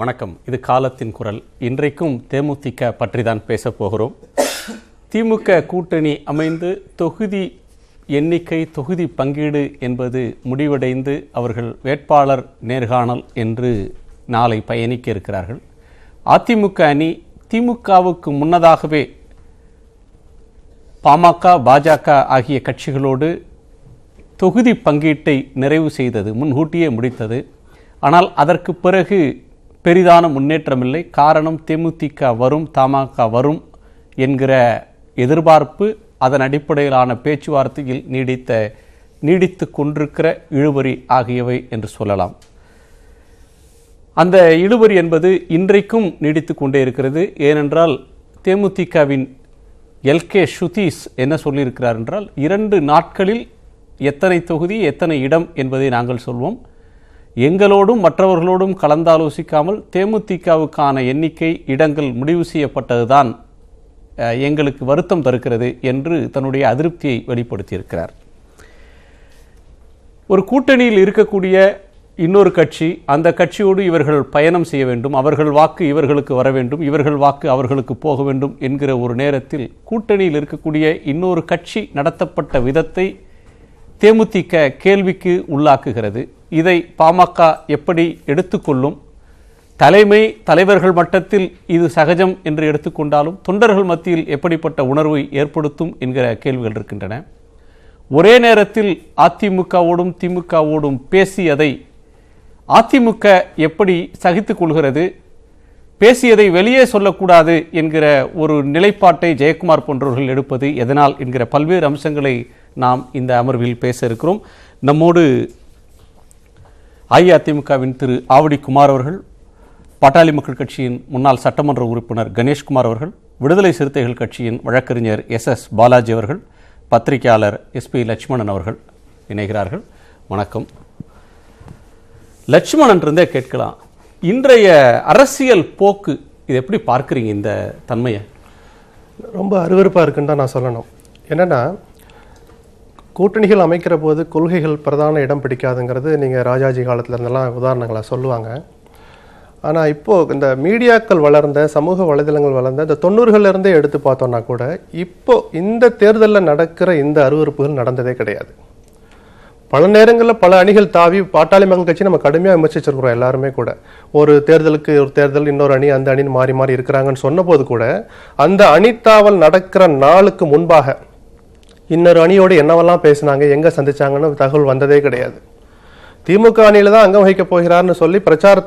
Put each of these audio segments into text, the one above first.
வணக்கம். இது காலத்தின் குரல். இன்றைக்கும் தேமுதிக பற்றி தான் பேசப் போகிறோம். திமுக கூட்டணி அமைந்து தொகுதி எண்ணிக்கை, தொகுதி பங்கீடு என்பது முடிவடைந்து அவர்கள் வேட்பாளர் நேர்காணல் என்று நாளை பயணிக்க இருக்கிறார்கள். அதிமுக அணி திமுகவுக்கு முன்னதாகவே பாமக, பாஜக ஆகிய கட்சிகளோடு தொகுதி பங்கீட்டை நிறைவு செய்தது, முன்கூட்டியே முடித்தது. ஆனால் அதற்கு பிறகு பெரிதான முன்னேற்றமில்லை. காரணம், தேமுதிக வரும், தமாக வரும் என்கிற எதிர்பார்ப்பு, அதன் அடிப்படையிலான பேச்சுவார்த்தையில் நீடித்து கொண்டிருக்கிற இழுபறி ஆகியவை என்று சொல்லலாம். அந்த இழுபறி என்பது இன்றைக்கும் நீடித்து கொண்டே இருக்கிறது. ஏனென்றால் தேமுதிகவின் எல்கே சுதீஷ் என்ன சொல்லியிருக்கிறார் என்றால், 2 நாட்களில் எத்தனை தொகுதி, எத்தனை இடம் என்பதை நாங்கள் சொல்வோம். எங்களோடும் மற்றவர்களோடும் கலந்தாலோசிக்காமல் தேமுதிகவுக்கான எண்ணிக்கை, இடங்கள் முடிவு செய்யப்பட்டதுதான் எங்களுக்கு வருத்தம் தருகிறது என்று தன்னுடைய அதிருப்தியை வெளிப்படுத்தியிருக்கிறார். ஒரு கூட்டணியில் இருக்கக்கூடிய இன்னொரு கட்சி, அந்த கட்சியோடு இவர்கள் பயணம் செய்ய வேண்டும், அவர்கள் வாக்கு இவர்களுக்கு வர வேண்டும், இவர்கள் வாக்கு அவர்களுக்கு போக வேண்டும் என்கிற ஒரு நேரத்தில் கூட்டணியில் இருக்கக்கூடிய இன்னொரு கட்சி நடத்தப்பட்ட விதத்தை தேமுதிக கேள்விக்கு உள்ளாக்குகிறது. இதை பாமக எப்படி எடுத்துக்கொள்ளும்? தலைவர்கள் மட்டத்தில் இது சகஜம் என்று எடுத்துக்கொண்டாலும் தொண்டர்கள் மத்தியில் எப்படிப்பட்ட உணர்வை ஏற்படுத்தும் என்கிற கேள்விகள் இருக்கின்றன. ஒரே நேரத்தில் அதிமுகவோடும் திமுகவோடும் பேசியதை அதிமுக எப்படி சகித்துக் கொள்கிறது? பேசியதை வெளியே சொல்லக்கூடாது என்கிற ஒரு நிலைப்பாட்டை ஜெயக்குமார் போன்றவர்கள் எடுப்பது எதனால் என்கிற பல்வேறு அம்சங்களை நாம் இந்த அமர்வில் பேச இருக்கிறோம். நம்மோடு அஇஅதிமுகவின் திரு ஆவடி குமார் அவர்கள், பாட்டாளி மக்கள் கட்சியின் முன்னாள் சட்டமன்ற உறுப்பினர் கணேஷ்குமார் அவர்கள், விடுதலை சிறுத்தைகள் கட்சியின் வழக்கறிஞர் எஸ் பாலாஜி அவர்கள், பத்திரிகையாளர் SP லட்சுமணன் அவர்கள் இணைகிறார்கள். வணக்கம். லட்சுமணன் இருந்தே கேட்கலாம், இன்றைய அரசியல் போக்கு இது எப்படி பார்க்குறீங்க? இந்த தன்மையை ரொம்ப அருவருப்பாக இருக்குன்னு தான் நான் சொல்லணும். என்னென்னா, கூட்டணிகள் அமைக்கிற போது கொள்கைகள் பிரதான இடம் பிடிக்காதுங்கிறது நீங்கள் ராஜாஜி காலத்தில் இருந்தெல்லாம் உதாரணங்களாக சொல்லுவாங்க. ஆனால் இப்போது இந்த மீடியாக்கள் வளர்ந்த, சமூக வலைதளங்கள் வளர்ந்த இந்த 90களிலிருந்தே எடுத்து பார்த்தோன்னா கூட இப்போது இந்த தேர்தலில் நடக்கிற இந்த அருவருப்புகள் நடந்ததே கிடையாது. பல நேரங்களில் பல அணிகள் தாவி பாட்டாளி மக்கள் கட்சி நம்ம கடுமையாக விமர்சிச்சிருக்கிறோம். எல்லாருமே கூட ஒரு தேர்தலுக்கு ஒரு தேர்தல், இன்னொரு அணி அந்த அணின்னு மாறி இருக்கிறாங்கன்னு சொன்னபோது கூட அந்த அணித்தாவல் நடக்கிற நாளுக்கு முன்பாக இன்னொரு அணியோடு என்னவெல்லாம் பேசினாங்க, எங்கே சந்திச்சாங்கன்னு தகவல் வந்ததே கிடையாது. திமுக அணியில் தான் அங்கம் வகிக்க போகிறார்னு சொல்லி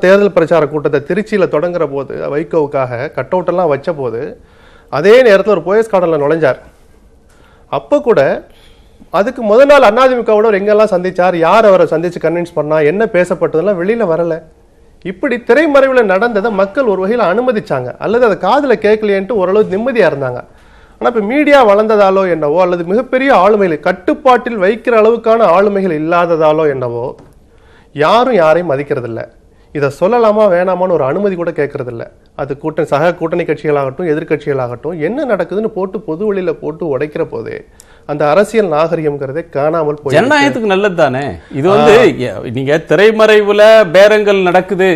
தேர்தல் பிரச்சார கூட்டத்தை திருச்சியில் தொடங்குற போது வைகோவுக்காக கட் அவுட்டெல்லாம் வச்ச போது அதே நேரத்தில் ஒரு போயஸ் கார்டனில் நுழைஞ்சார். அப்போ கூட அதுக்கு முதல் நாள் அதிமுகவோட எங்கெல்லாம் சந்திச்சார், யார் அவரை சந்திச்சு கன்வின்ஸ் பண்ணா, என்ன பேசப்பட்டதெல்லாம் வெளியில் வரலை. இப்படி திரைமறைவில் நடந்ததை மக்கள் ஒரு வகையில் அனுமதிச்சாங்க, அல்லது அதை காதில் கேட்கலையேன்ட்டு ஓரளவு நிம்மதியாக இருந்தாங்க. ஆனால் இப்போ மீடியா வளர்ந்ததாலோ என்னவோ, அல்லது மிகப்பெரிய ஆளுமைகள் கட்டுப்பாட்டில் வைக்கிற அளவுக்கான ஆளுமைகள் இல்லாததாலோ என்னவோ, யாரும் யாரையும் மதிக்கிறதில்ல. இதை சொல்லலாமா வேணாமான்னு ஒரு அனுமதி கூட கேட்கறதில்ல. அது சக கூட்டணி கட்சிகளாகட்டும், எதிர்கட்சிகளாகட்டும், என்ன நடக்குதுன்னு போட்டு பொது வழியில் போட்டு உடைக்கிற போதே அந்த அரசியல் நாகரிகம்ங்கிறதே காணாமல் போய். ஜனநாயகத்துக்கு நல்லது தானே இது. நீங்க திரைமறைவுல பேரங்கள் நடக்குது,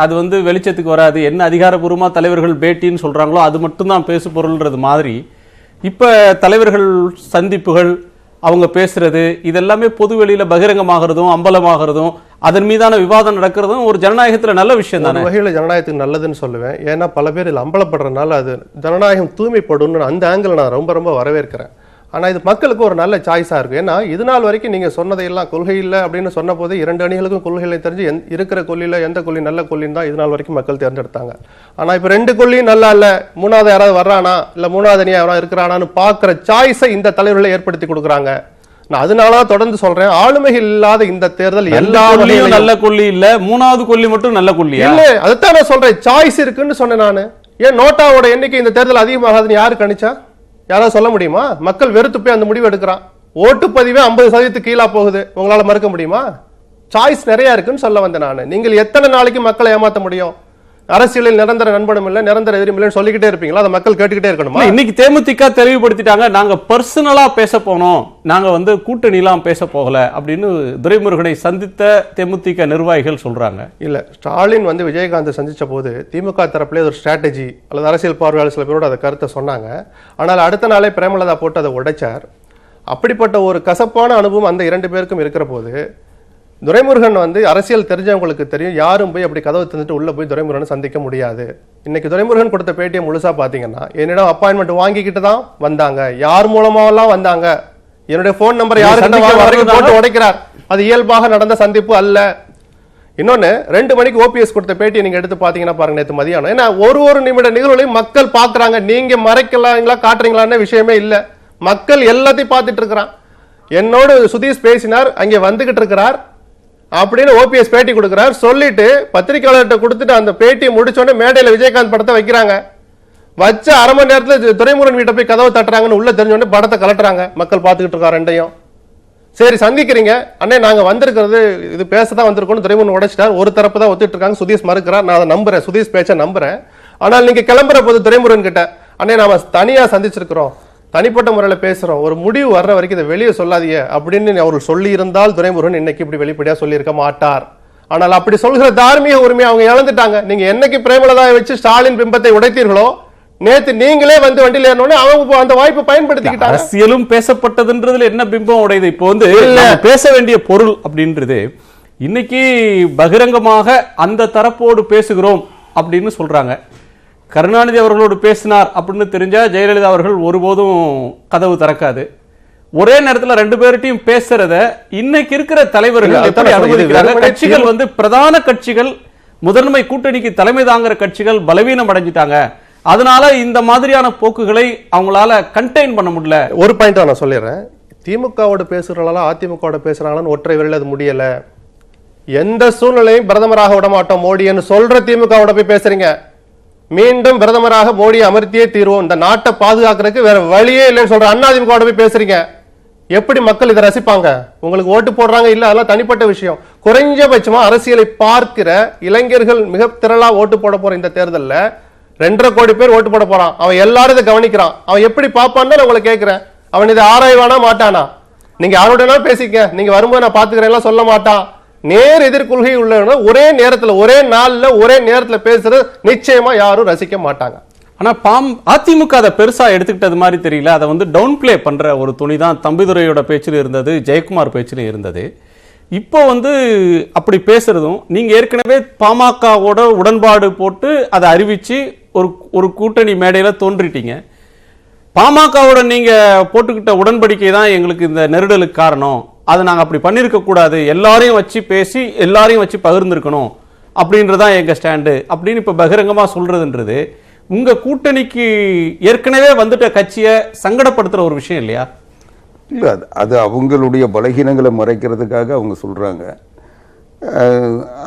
அது வெளிச்சத்துக்கு வராது. என்ன அதிகாரப்பூர்வமா தலைவர்கள் பேட்டின்னு சொல்றாங்களோ அது மட்டும்தான் பேசு பொருள்ன்றது மாதிரி இப்ப தலைவர்கள் சந்திப்புகள், அவங்க பேசுறது, இதெல்லாமே பொது வெளியில பகிரங்கமாகிறதும் அம்பலமாகிறதும் அதன் மீதான விவாதம் நடக்கிறதும் ஒரு ஜனநாயகத்துல நல்ல விஷயம் தானே. வகையில் ஜனநாயகத்துக்கு நல்லதுன்னு சொல்லுவேன். ஏன்னா பல பேர் இதில் அம்பலப்படுறதுனால அது ஜனநாயகம் தூய்மைப்படும். அந்த ஆங்கிள் நான் ரொம்ப வரவேற்கிறேன். ஆனால் இது மக்களுக்கு ஒரு நல்ல சாய்ஸாக இருக்கும். ஏன்னா இது நாள் வரைக்கும் நீங்கள் சொன்னதையெல்லாம் கொள்கை இல்லை அப்படின்னு சொன்ன போது 2 அணிகளுக்கும் கொள்கைகளை தெரிஞ்சு இருக்கிற கொள்கையில் எந்த கொள்கை நல்ல கொள்கைன்னு தான் இது நாள் வரைக்கும் மக்கள் தேர்ந்தெடுத்தாங்க. ஆனால் இப்போ 2 கொள்கையும் நல்லா இல்லை, 3வது யாராவது வர்றானா, இல்லை 3வது அணியாக யாராவது இருக்கிறானான்னு பார்க்குற சாய்ஸை இந்த தலைவர்களை ஏற்படுத்தி கொடுக்குறாங்க. நான் அதனால தொடர்ந்து சொல்றேன், ஆளுமைகள் இல்லாத இந்த தேர்தல் எல்லா வழியும் நல்ல கொள்ளி இல்ல, 3வது கொள்ளி மட்டும் நல்ல கொள்ளி இல்ல. அதைத்தான் நான் சொல்றேன், சாய்ஸ் இருக்குன்னு சொன்னேன் நான். ஏன் நோட்டாவோட எண்ணிக்கை இந்த தேர்தல் அதிகமாகாதுன்னு யாரு கணிச்சா? யாராவது சொல்ல முடியுமா? மக்கள் வெறுத்து போய் அந்த முடிவு எடுக்கிறான். ஓட்டுப்பதிவே 50% கீழா போகுது, உங்களால மறுக்க முடியுமா? சாய்ஸ் நிறைய இருக்குன்னு சொல்ல வந்தேன் நான். நீங்கள் எத்தனை நாளைக்கு மக்களை ஏமாற்ற முடியும்? அரசியலில் நிரந்தர நண்பனும் இல்லை நிரந்தர எதிரும் இல்லைன்னு சொல்லிக்கிட்டே இருப்பீங்களா? அதை மக்கள் கேட்டுக்கிட்டே இருக்கணுமா? இன்னைக்கு தேமுதிக தெளிவுபடுத்திட்டாங்க, நாங்க பர்சனலா பேச போனோம், நாங்க வந்து கூட்டணிலாம் பேச போகல அப்படின்னு துரைமுருகனை சந்தித்த தேமுதிக நிர்வாகிகள் சொல்றாங்க. இல்ல, ஸ்டாலின் வந்து விஜயகாந்தை சந்திச்ச போது திமுக தரப்புல ஒரு ஸ்ட்ராட்டஜி அல்லது அரசியல் பார்வையாளர் சில பேரோட அதை கருத்தை சொன்னாங்க. ஆனால் அடுத்த நாளே பிரேமலதா போட்டு அதை உடைச்சார். அப்படிப்பட்ட ஒரு கசப்பான அனுபவம் அந்த 2 பேருக்கும் இருக்கிற போது துரைமுருகன் வந்து அரசியல் தெரிஞ்சவங்களுக்கு தெரியும், யாரும் போய் அப்படி கதவு தந்துட்டு உள்ள போய் துரைமுருகனை சந்திக்க முடியாது. இன்னைக்கு துரைமுருகன் கொடுத்த பேட்டியை முழுசா பாத்தீங்கன்னா, என்னிடம் அப்பாயின்மெண்ட் வாங்கிக்கிட்டு தான் வந்தாங்க, யார் மூலமாவெல்லாம் வந்தாங்க, என்னுடைய போன் நம்பர் யாருக்கு போட்டு உடைக்கிறார், அது இயல்பாக நடந்த சந்திப்பு அல்ல. இன்னொன்னு 2 மணிக்கு ஓபிஎஸ் கொடுத்த பேட்டியை நீங்க எடுத்து பாத்தீங்கன்னா பாருங்க, நேற்று மதியானம். ஏன்னா ஒரு நிமிட நிகழ்வுலையும் மக்கள் பாக்குறாங்க, நீங்க மறைக்கலாங்களா காட்டுறீங்களான்னு விஷயமே இல்ல, மக்கள் எல்லாத்தையும் பார்த்துட்டு இருக்கிறான். என்னோடு சுதீஷ் பேசினார், அங்கே வந்துகிட்டு இருக்கிறார் அப்படின்னு ஓபிஎஸ் பேட்டி கொடுக்கிறார். சொல்லிட்டு பத்திரிகையாளர்கிட்ட கொடுத்துட்டு அந்த பேட்டியை முடிச்சோடனே மேடையில் விஜயகாந்த் படத்தை வைக்கிறாங்க. வச்ச அரை மணி நேரத்தில் துரைமுருகன் வீட்டை போய் கதவை தட்டுறாங்கன்னு உள்ள தெரிஞ்சோடனே படத்தை கலட்டுறாங்க. மக்கள் பார்த்துக்கிட்டு இருக்காரு ரெண்டையும். சரி சந்திக்கிறீங்க அண்ணே, நாங்க வந்திருக்கிறது இது பேசதான் வந்திருக்கோம். துரைமுருகன் உடைச்சிட்டார். ஒரு தரப்பு தான் ஒத்துட்டு இருக்காங்க, சுதீஷ் மறுக்கிறார். நான் அதை நம்புறேன், சுதீஷ் பேச்ச நம்புறேன். ஆனால் நீங்க கிளம்புற போது துரைமுருகன் கிட்ட, அண்ணே நாம தனியா சந்திச்சிருக்கிறோம், தனிப்பட்ட முறையில் பேசுறோம், ஒரு முடிவு வர்ற வரைக்கும் இதை வெளியே சொல்லாதீங்க அப்படின்னு அவர்கள் சொல்லி இருந்தால் துரைமுருகன் இன்னைக்கு இப்படி வெளிப்படையா சொல்லியிருக்க மாட்டார். ஆனால் அப்படி சொல்கிற தார்மீக உரிமையை அவங்க இழந்துட்டாங்க. நீங்க என்னைக்கு பிரேமலதாவை வச்சு ஸ்டாலின் பிம்பத்தை உடைத்தீர்களோ, நேத்து நீங்களே வந்து வண்டியில் ஏறணும்னு அவங்க அந்த வாய்ப்பை பயன்படுத்திக்கிட்டாங்க. அரசியலும் பேசப்பட்டதுன்றதுல என்ன பிம்பம் உடையது? இப்போ வந்து பேச வேண்டிய பொருள் அப்படின்றது இன்னைக்கு பகிரங்கமாக அந்த தரப்போடு பேசுகிறோம் அப்படின்னு சொல்றாங்க. கருணாநிதி அவர்களோடு பேசினார் அப்படின்னு தெரிஞ்சா ஜெயலலிதா அவர்கள் ஒருபோதும் கதவு திறக்காது. ஒரே நேரத்தில் 2 பேர்ட்டையும் பேசுறத இன்னைக்கு இருக்கிற தலைவர்கள் எப்படி அனுமதிக்கிறாங்க? கட்சிகள் வந்து பிரதான கட்சிகள், முதன்மை கூட்டணிக்கு தலைமை தாங்குற கட்சிகள் பலவீனம் அடைஞ்சிட்டாங்க. அதனால இந்த மாதிரியான போக்குகளை அவங்களால கண்டெயின் பண்ண முடியல. ஒரு பாயிண்ட் நான் சொல்லிடுறேன், திமுகவோட பேசுறாங்களா அதிமுகவோட பேசுறாங்களான்னு ஒற்றை வரையில் அது முடியல. எந்த சூழ்நிலையும் பிரதமராக விட மாட்டோம் மோடின்னு சொல்ற திமுகவோட போய் பேசுறீங்க. மீண்டும் பிரதமராக மோடியை அமர்த்தியே தீர்வோம், இந்த நாட்டை பாதுகாக்கிறதுக்கு வேற வழியே இல்லைன்னு சொல்ற அதிமுகவோட போய் பேசுறீங்க. எப்படி மக்கள் இதை ரசிப்பாங்க? உங்களுக்கு ஓட்டு போடுறாங்க இல்ல, அதெல்லாம் தனிப்பட்ட விஷயம். குறைஞ்சபட்சமா அரசியலை பார்க்கிற இளைஞர்கள் மிக திரளா ஓட்டு போட போற இந்த தேர்தலில் 2.5 கோடி பேர் ஓட்டு போட போறான். அவன் எல்லாரும் இதை கவனிக்கிறான். அவன் எப்படி பார்ப்பான்னு நான் உங்களை கேட்கிறேன். அவன் இதை ஆராய்வானா மாட்டானா? நீங்க யாரோட பேசிக்க, நீங்க வரும்போது நான் பாத்துக்கிறேன் சொல்ல மாட்டான். நேர் எதிர்கொள்கை உள்ள ஒரே நேரத்தில் ஒரே நாள்ல ஒரே நேரத்தில் பேசுறது நிச்சயமா யாரும் ரசிக்க மாட்டாங்க. ஆனா அதிமுக அதை பெருசா எடுத்துக்கிட்டது மாதிரி தெரியல. அதை வந்து டவுன் பிளே பண்ற ஒரு துணி தான் தம்பிதுரையோட பேச்சில் இருந்தது, ஜெயக்குமார் பேச்சில் இருந்தது. இப்போ வந்து அப்படி பேசுறதும், நீங்க ஏற்கனவே பாமகவோட உடன்பாடு போட்டு அதை அறிவிச்சு ஒரு கூட்டணி மேடையில தோன்றிட்டீங்க. பாமகவோட நீங்க போட்டுக்கிட்ட உடன்படிக்கை தான் எங்களுக்கு இந்த நெருடலுக்கு காரணம், அதை நாங்கள் அப்படி பண்ணியிருக்க கூடாது, எல்லாரையும் வச்சு பேசி எல்லாரையும் வச்சு பகிர்ந்துருக்கணும் அப்படின்றதான் எங்க ஸ்டாண்டு அப்படின்னு இப்ப பகிரங்கமா சொல்றதுன்றது உங்க கூட்டணிக்கு ஏற்கனவே வந்துட்ட கட்சியை சங்கடப்படுத்துற ஒரு விஷயம் இல்லையா? இல்லை, அது அவங்களுடைய பலகீனங்களை மறைக்கிறதுக்காக அவங்க சொல்றாங்க.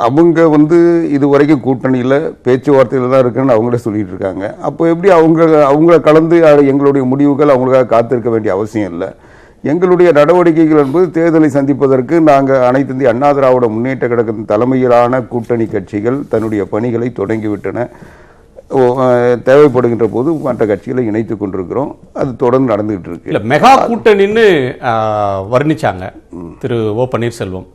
அவங்க வந்து இது வரைக்கும் கூட்டணியில் பேச்சுவார்த்தையில் தான் இருக்குன்னு அவங்களே சொல்லிட்டு இருக்காங்க. அப்போ எப்படி அவங்கள கலந்து எங்களுடைய முடிவுகள் அவங்களுக்காக காத்திருக்க வேண்டிய அவசியம் இல்லை. எங்களுடைய நடவடிக்கைகள் என்பது தேர்தலை சந்திப்பதற்கு நாங்கள் அனைத்து இந்திய அண்ணா திராவிட முன்னேற்ற கழகத்தின் தலைமையிலான கூட்டணி கட்சிகள் தன்னுடைய பணிகளை தொடங்கிவிட்டன. தேவைப்படுகின்ற போது மற்ற கட்சிகளை இணைத்துக் கொண்டிருக்கிறோம். அது தொடர்ந்து நடந்துகிட்டு இருக்கு. இல்ல, மெகா கூட்டணின்னு வர்ணிச்சாங்க திரு ஓ பன்னீர்செல்வம்.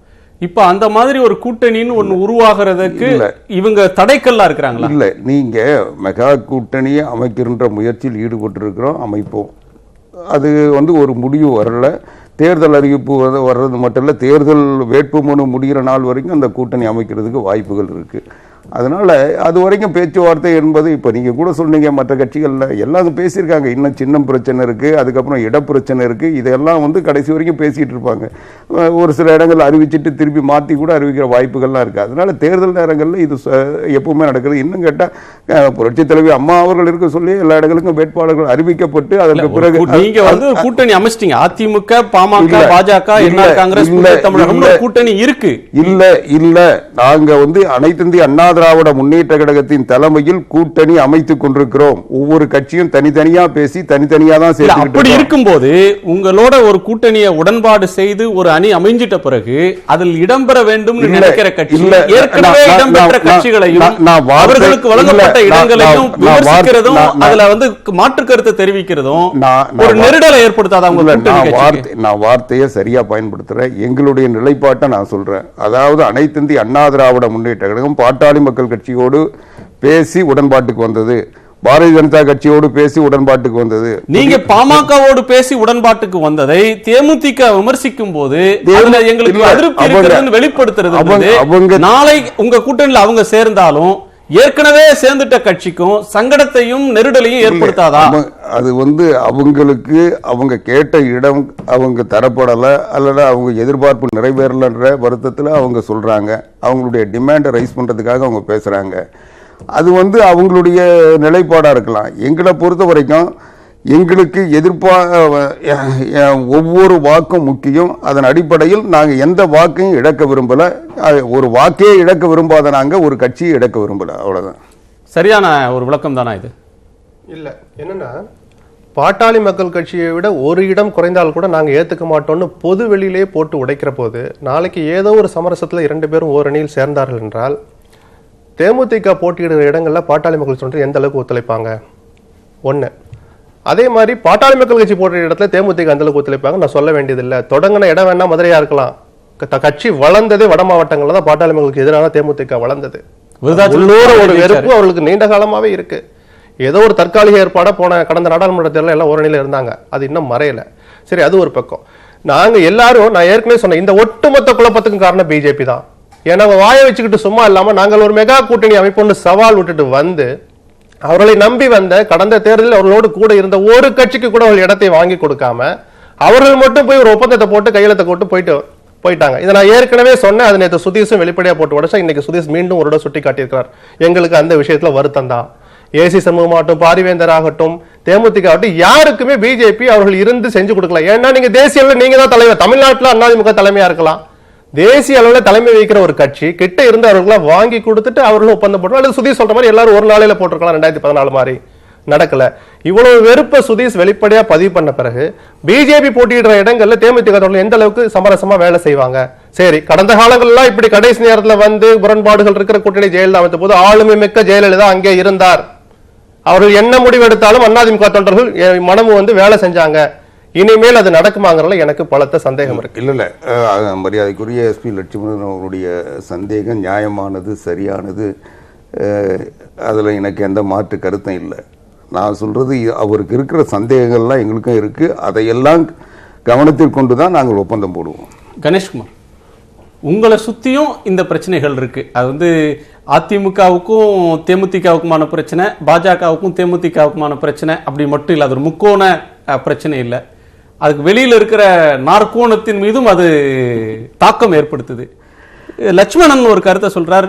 இப்ப அந்த மாதிரி ஒரு கூட்டணின்னு ஒண்ணு உருவாகிறதுக்கு இவங்க தடைக்கல்லா இருக்கிறாங்களா? இல்ல, நீங்க மெகா கூட்டணியை அமைக்கின்ற முயற்சியில் ஈடுபட்டிருக்கிறோம், அமைப்போம். அது வந்து ஒரு முடிவு வரல. தேர்தல் அறிவிப்பு வர்றது மட்டும் இல்லை, தேர்தல் வேட்புமனு முடிகிற நாள் வரைக்கும் அந்த கூட்டணி அமைக்கிறதுக்கு வாய்ப்புகள் இருக்கு. அதனால அது வரைக்கும் பேச்சுவார்த்தை என்பது இப்போ நீங்க கூட சொன்னீங்க, மற்ற கட்சிகள்ல எல்லாம் பேசியிருக்காங்க. இன்னும் சின்னம் பிரச்சனை இருக்கு, அதுக்கப்புறம் இடப்பிரச்சனை இருக்கு, இதெல்லாம் வந்து கடைசி வரைக்கும் பேசிட்டு இருப்பாங்க. ஒரு சில இடங்கள் அறிவிச்சிட்டு திருப்பி மாற்றி கூட அறிவிக்கிற வாய்ப்புகள்லாம் இருக்கு. அதனால தேர்தல் நேரங்களில் இது எப்பவுமே நடக்கிறது. இன்னும் கேட்டால் புரட்சி தலைவி அம்மா அவர்கள் இருக்க சொல்லி எல்லா இடங்களுக்கும் வேட்பாளர்கள் அறிவிக்கப்பட்டு அதற்கு பிறகு நீங்க வந்து கூட்டணி அமைச்சிட்டீங்க. அதிமுக, பாமக, பாஜக, என்ஆர் காங்கிரஸ், தமிழகம் கூட்டணி இருக்கு. இல்ல நாங்க வந்து அனைத்து இந்திய அண்ணா திராவிட முன்னேற்ற கழகத்தின் தலைமையில் கூட்டணி அமைத்துக் கொண்டிருக்கிறோம். ஒவ்வொரு கட்சியும் தனித்தனியா பேசி தனித்தனியா தான் அப்படி இருக்கும்போது உங்களோட ஒரு கூட்டணியை உடன்பாடு செய்து ஒரு அணி அமைஞ்சிட்ட பிறகு அதில் இடம்பெற வேண்டும் நினைக்கிற கட்சி ஏற்கனவே இடம்பெற்ற கட்சிகளையும் அவர்களுக்கு வழங்கப்பட்ட இடங்களையும் விமர்சிக்கிறதும் அதுல வந்து மாற்று கருத்தை தெரிவிக்கிறதும் ஒரு நெருடலை ஏற்படுத்தாத நான் வார்த்தையை சரியா பயன்படுத்துறேன். எங்களுடைய நிலைப்பாட்டை நான் சொல்றேன். அதாவது அனைத்து இந்திய அண்ணா திராவிட முன்னேற்ற கழகம் பாட்டாளி மக்கள் கட்சியோடு பேசி உடன்பாட்டுக்கு வந்தது, பாரதிய ஜனதா கட்சியோடு பேசி உடன்பாட்டுக்கு வந்தது. நீங்க பாமகவோடு பேசி உடன்பாட்டுக்கு வந்ததை தேமுதிக விமர்சிக்கும் போது எங்களுக்கு அதிருப்தி இருக்கிறதுன்னு வெளிப்படுத்துறது. நாளை உங்க கூட்டணியில் அவங்க சேர்ந்தாலும் ஏற்கனவே சேர்ந்துட்ட கட்சிக்கும் சங்கடத்தையும் நெருடலையும் ஏற்படுத்தாதா? அது வந்து அவங்களுக்கு அவங்க கேட்ட இடம் அவங்க தரப்படலை அல்லது அவங்க எதிர்பார்ப்பு நிறைவேறலன்ற வருத்தத்தில் அவங்க சொல்றாங்க. அவங்களுடைய டிமாண்டை ரைஸ் பண்றதுக்காக அவங்க பேசுறாங்க. அது வந்து அவங்களுடைய நிலைப்பாடா இருக்கலாம். எங்களை பொறுத்த வரைக்கும் எங்களுக்கு ஒவ்வொரு வாக்கும் முக்கியம். அதன் அடிப்படையில் நாங்கள் எந்த வாக்கையும் இழக்க விரும்பல. ஒரு வாக்கையே இழக்க விரும்பாத நாங்கள் ஒரு கட்சியை இழக்க விரும்பல. அவ்வளவுதான். சரியான ஒரு விளக்கம் தானா இது? இல்ல, என்னன்னா பாட்டாளி மக்கள் கட்சியை விட ஒரு இடம் குறைந்தால் கூட நாங்கள் ஏற்றுக்க மாட்டோம்னு பொது வெளியிலே போட்டு உடைக்கிற போது நாளைக்கு ஏதோ ஒரு சமரசத்தில் 2 பேரும் ஓரணியில் சேர்ந்தார்கள் என்றால் தேமுதிக போட்டியிடுற இடங்கள்ல பாட்டாளி மக்கள் சொல்ற எந்த அளவுக்கு ஒத்துழைப்பாங்க? ஒன்று. அதே மாதிரி பாட்டாளி மக்கள் கட்சி போடுற இடத்துல தேமுதிக அந்த அளவுக்கு ஒத்துழைப்பாங்க நான் சொல்ல வேண்டியதில்லை. தொடங்கின இடம் வேணா மதுரையா இருக்கலாம். கட்சி வளர்ந்ததே வட மாவட்டங்கள்ல தான் பாட்டாளி மக்களுக்கு எதிரான தேமுதிக வளர்ந்தது. ஒரு வெறுப்பு அவர்களுக்கு நீண்ட காலமாவே இருக்கு. ஏதோ ஒரு தற்காலிக ஏற்பாடா கடந்த நாடாளுமன்ற தேர்தல் எல்லாம் ஓரணியில இருந்தாங்க. அது இன்னும் மறையல. சரி, அது ஒரு பக்கம். நாங்க எல்லாரும் நான் ஏற்கனவே சொன்னேன், இந்த ஒட்டுமொத்த குழப்பத்துக்கும் காரணம் பிஜேபி தான். ஏன்னா வாயை வச்சுக்கிட்டு சும்மா இல்லாம நாங்கள் ஒரு மெகா கூட்டணி அமைப்புன்னு சவால் விட்டுட்டு வந்து அவர்களை நம்பி வந்த கடந்த தேர்தலில் அவர்களோடு கூட இருந்த ஒரு கட்சிக்கு கூட ஒரு இடத்தை வாங்கி கொடுக்காம அவர்கள் மட்டும் போய் ஒரு ஒப்பந்தத்தை போட்டு கையெழுத்தை போட்டு போயிட்டாங்க. இதை நான் ஏற்கனவே சொன்னேன். அது நேற்று சுதீஷும் வெளிப்படையா போட்டு உடச்சா இன்னைக்கு சுதீஷ் மீண்டும் ஒரு சுட்டி காட்டியிருக்கிறார். எங்களுக்கு அந்த விஷயத்துல வருத்தம் தான். ஏசி சண்முகமாகட்டும், பாரிவேந்தர் ஆகட்டும், தேமுதிக ஆகட்டும், யாருக்குமே பிஜேபி அவர்கள் இருந்து செஞ்சு கொடுக்கல. ஏன்னா நீங்க தேசிய அளவில் நீங்க தான் தலைவர். தமிழ்நாட்டில் அதிமுக தலைமையா இருக்கலாம். தேசிய அளவில் தலைமை வைக்கிற ஒரு கட்சி கிட்ட இருந்து அவர்களா வாங்கி கொடுத்துட்டு அவர்களும் ஒப்பந்தம் போட்டு அல்லது சுதீஷ் சொல்ற மாதிரி எல்லாரும் ஒரு நாளையில போட்டிருக்கலாம். 2014 மாதிரி நடக்கல. இவ்வளவு வெறுப்ப சுதீஷ் வெளிப்படையா பதிவு பண்ண பிறகு பிஜேபி போட்டியிடுற இடங்கள்ல தேமுதிக எந்த அளவுக்கு சமரசமா வேலை செய்வாங்க? சரி, கடந்த காலங்கள்லாம் இப்படி கடைசி நேரத்தில் வந்து முரண்பாடுகள் இருக்கிற கூட்டணி ஜெயலலிதா அமைத்த போது ஆளுமை மிக்க ஜெயலலிதா அங்கே இருந்தார். அவர்கள் என்ன முடிவு எடுத்தாலும் அதிமுக தொண்டர்கள் மனமு வந்து வேலை செஞ்சாங்க. இனிமேல் அது நடக்குமாங்கிறதுல எனக்கு பலத்த சந்தேகம் இருக்கு. இல்ல மரியாதைக்குரிய எஸ்பி லட்சுமணன் அவருடைய சந்தேகம் நியாயமானது, சரியானது. அதுல எனக்கு எந்த மாற்று கருத்தும் இல்லை. நான் சொல்றது அவருக்கு இருக்கிற சந்தேகங்கள்லாம் எங்களுக்கும் இருக்கு. அதையெல்லாம் கவனத்தில் கொண்டுதான் நாங்கள் ஒப்பந்தம் போடுவோம். கணேஷ்குமார், உங்களை சுத்தியும் இந்த பிரச்சனைகள் இருக்கு. அது வந்து அதிமுகவுக்கும் தேமுதிகவுக்குமான பிரச்சனை, பாஜகவுக்கும் தேமுதிகவுக்குமான பிரச்சனை அப்படி மட்டும் இல்லை. அது ஒரு முக்கோண பிரச்சனை இல்லை. அதுக்கு வெளியில் இருக்கிற நாற்கோணத்தின் மீதும் அது தாக்கம் ஏற்படுத்துது. லட்சுமணன் ஒரு கருத்தை சொல்றார்.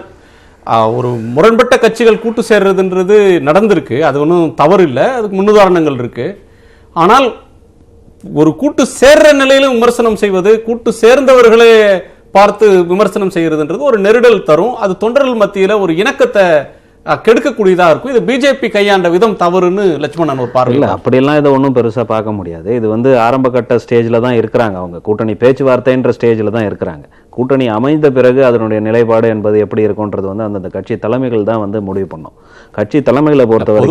ஒரு முரண்பட்ட கட்சிகள் கூட்டு சேர்றதுன்றது நடந்திருக்கு, அது ஒன்றும் தவறு இல்லை, அதுக்கு முன்னுதாரணங்கள் இருக்கு. ஆனால் ஒரு கூட்டு சேர்ற நிலையிலும் விமர்சனம் செய்வது, கூட்டு சேர்ந்தவர்களே பார்த்து விமர்சனம் செய்யறதுன்றது ஒரு நெருடல் தரும். அது தொண்டர்கள் மத்தியில் ஒரு இணக்கத்தை கெடுக்கக்கூடியதா இருக்கும். இது பிஜேபி கையாண்ட விதம் தவறுன்னு லட்சுமணன் ஒரு பார்வை. இல்லை, அப்படியெல்லாம் இதை ஒன்றும் பெருசாக பார்க்க முடியாது. இது வந்து ஆரம்ப கட்ட ஸ்டேஜில் தான் இருக்கிறாங்க. அவங்க கூட்டணி பேச்சுவார்த்தைன்ற ஸ்டேஜில் தான் இருக்கிறாங்க. கூட்டணி அமைந்த பிறகு அதனுடைய நிலைப்பாடு என்பது எப்படி இருக்கும்ன்றது வந்து அந்தந்த கட்சி தலைமைகள் தான் வந்து முடிவு பண்ணும். கட்சி தலைமைகளை பொறுத்தவரை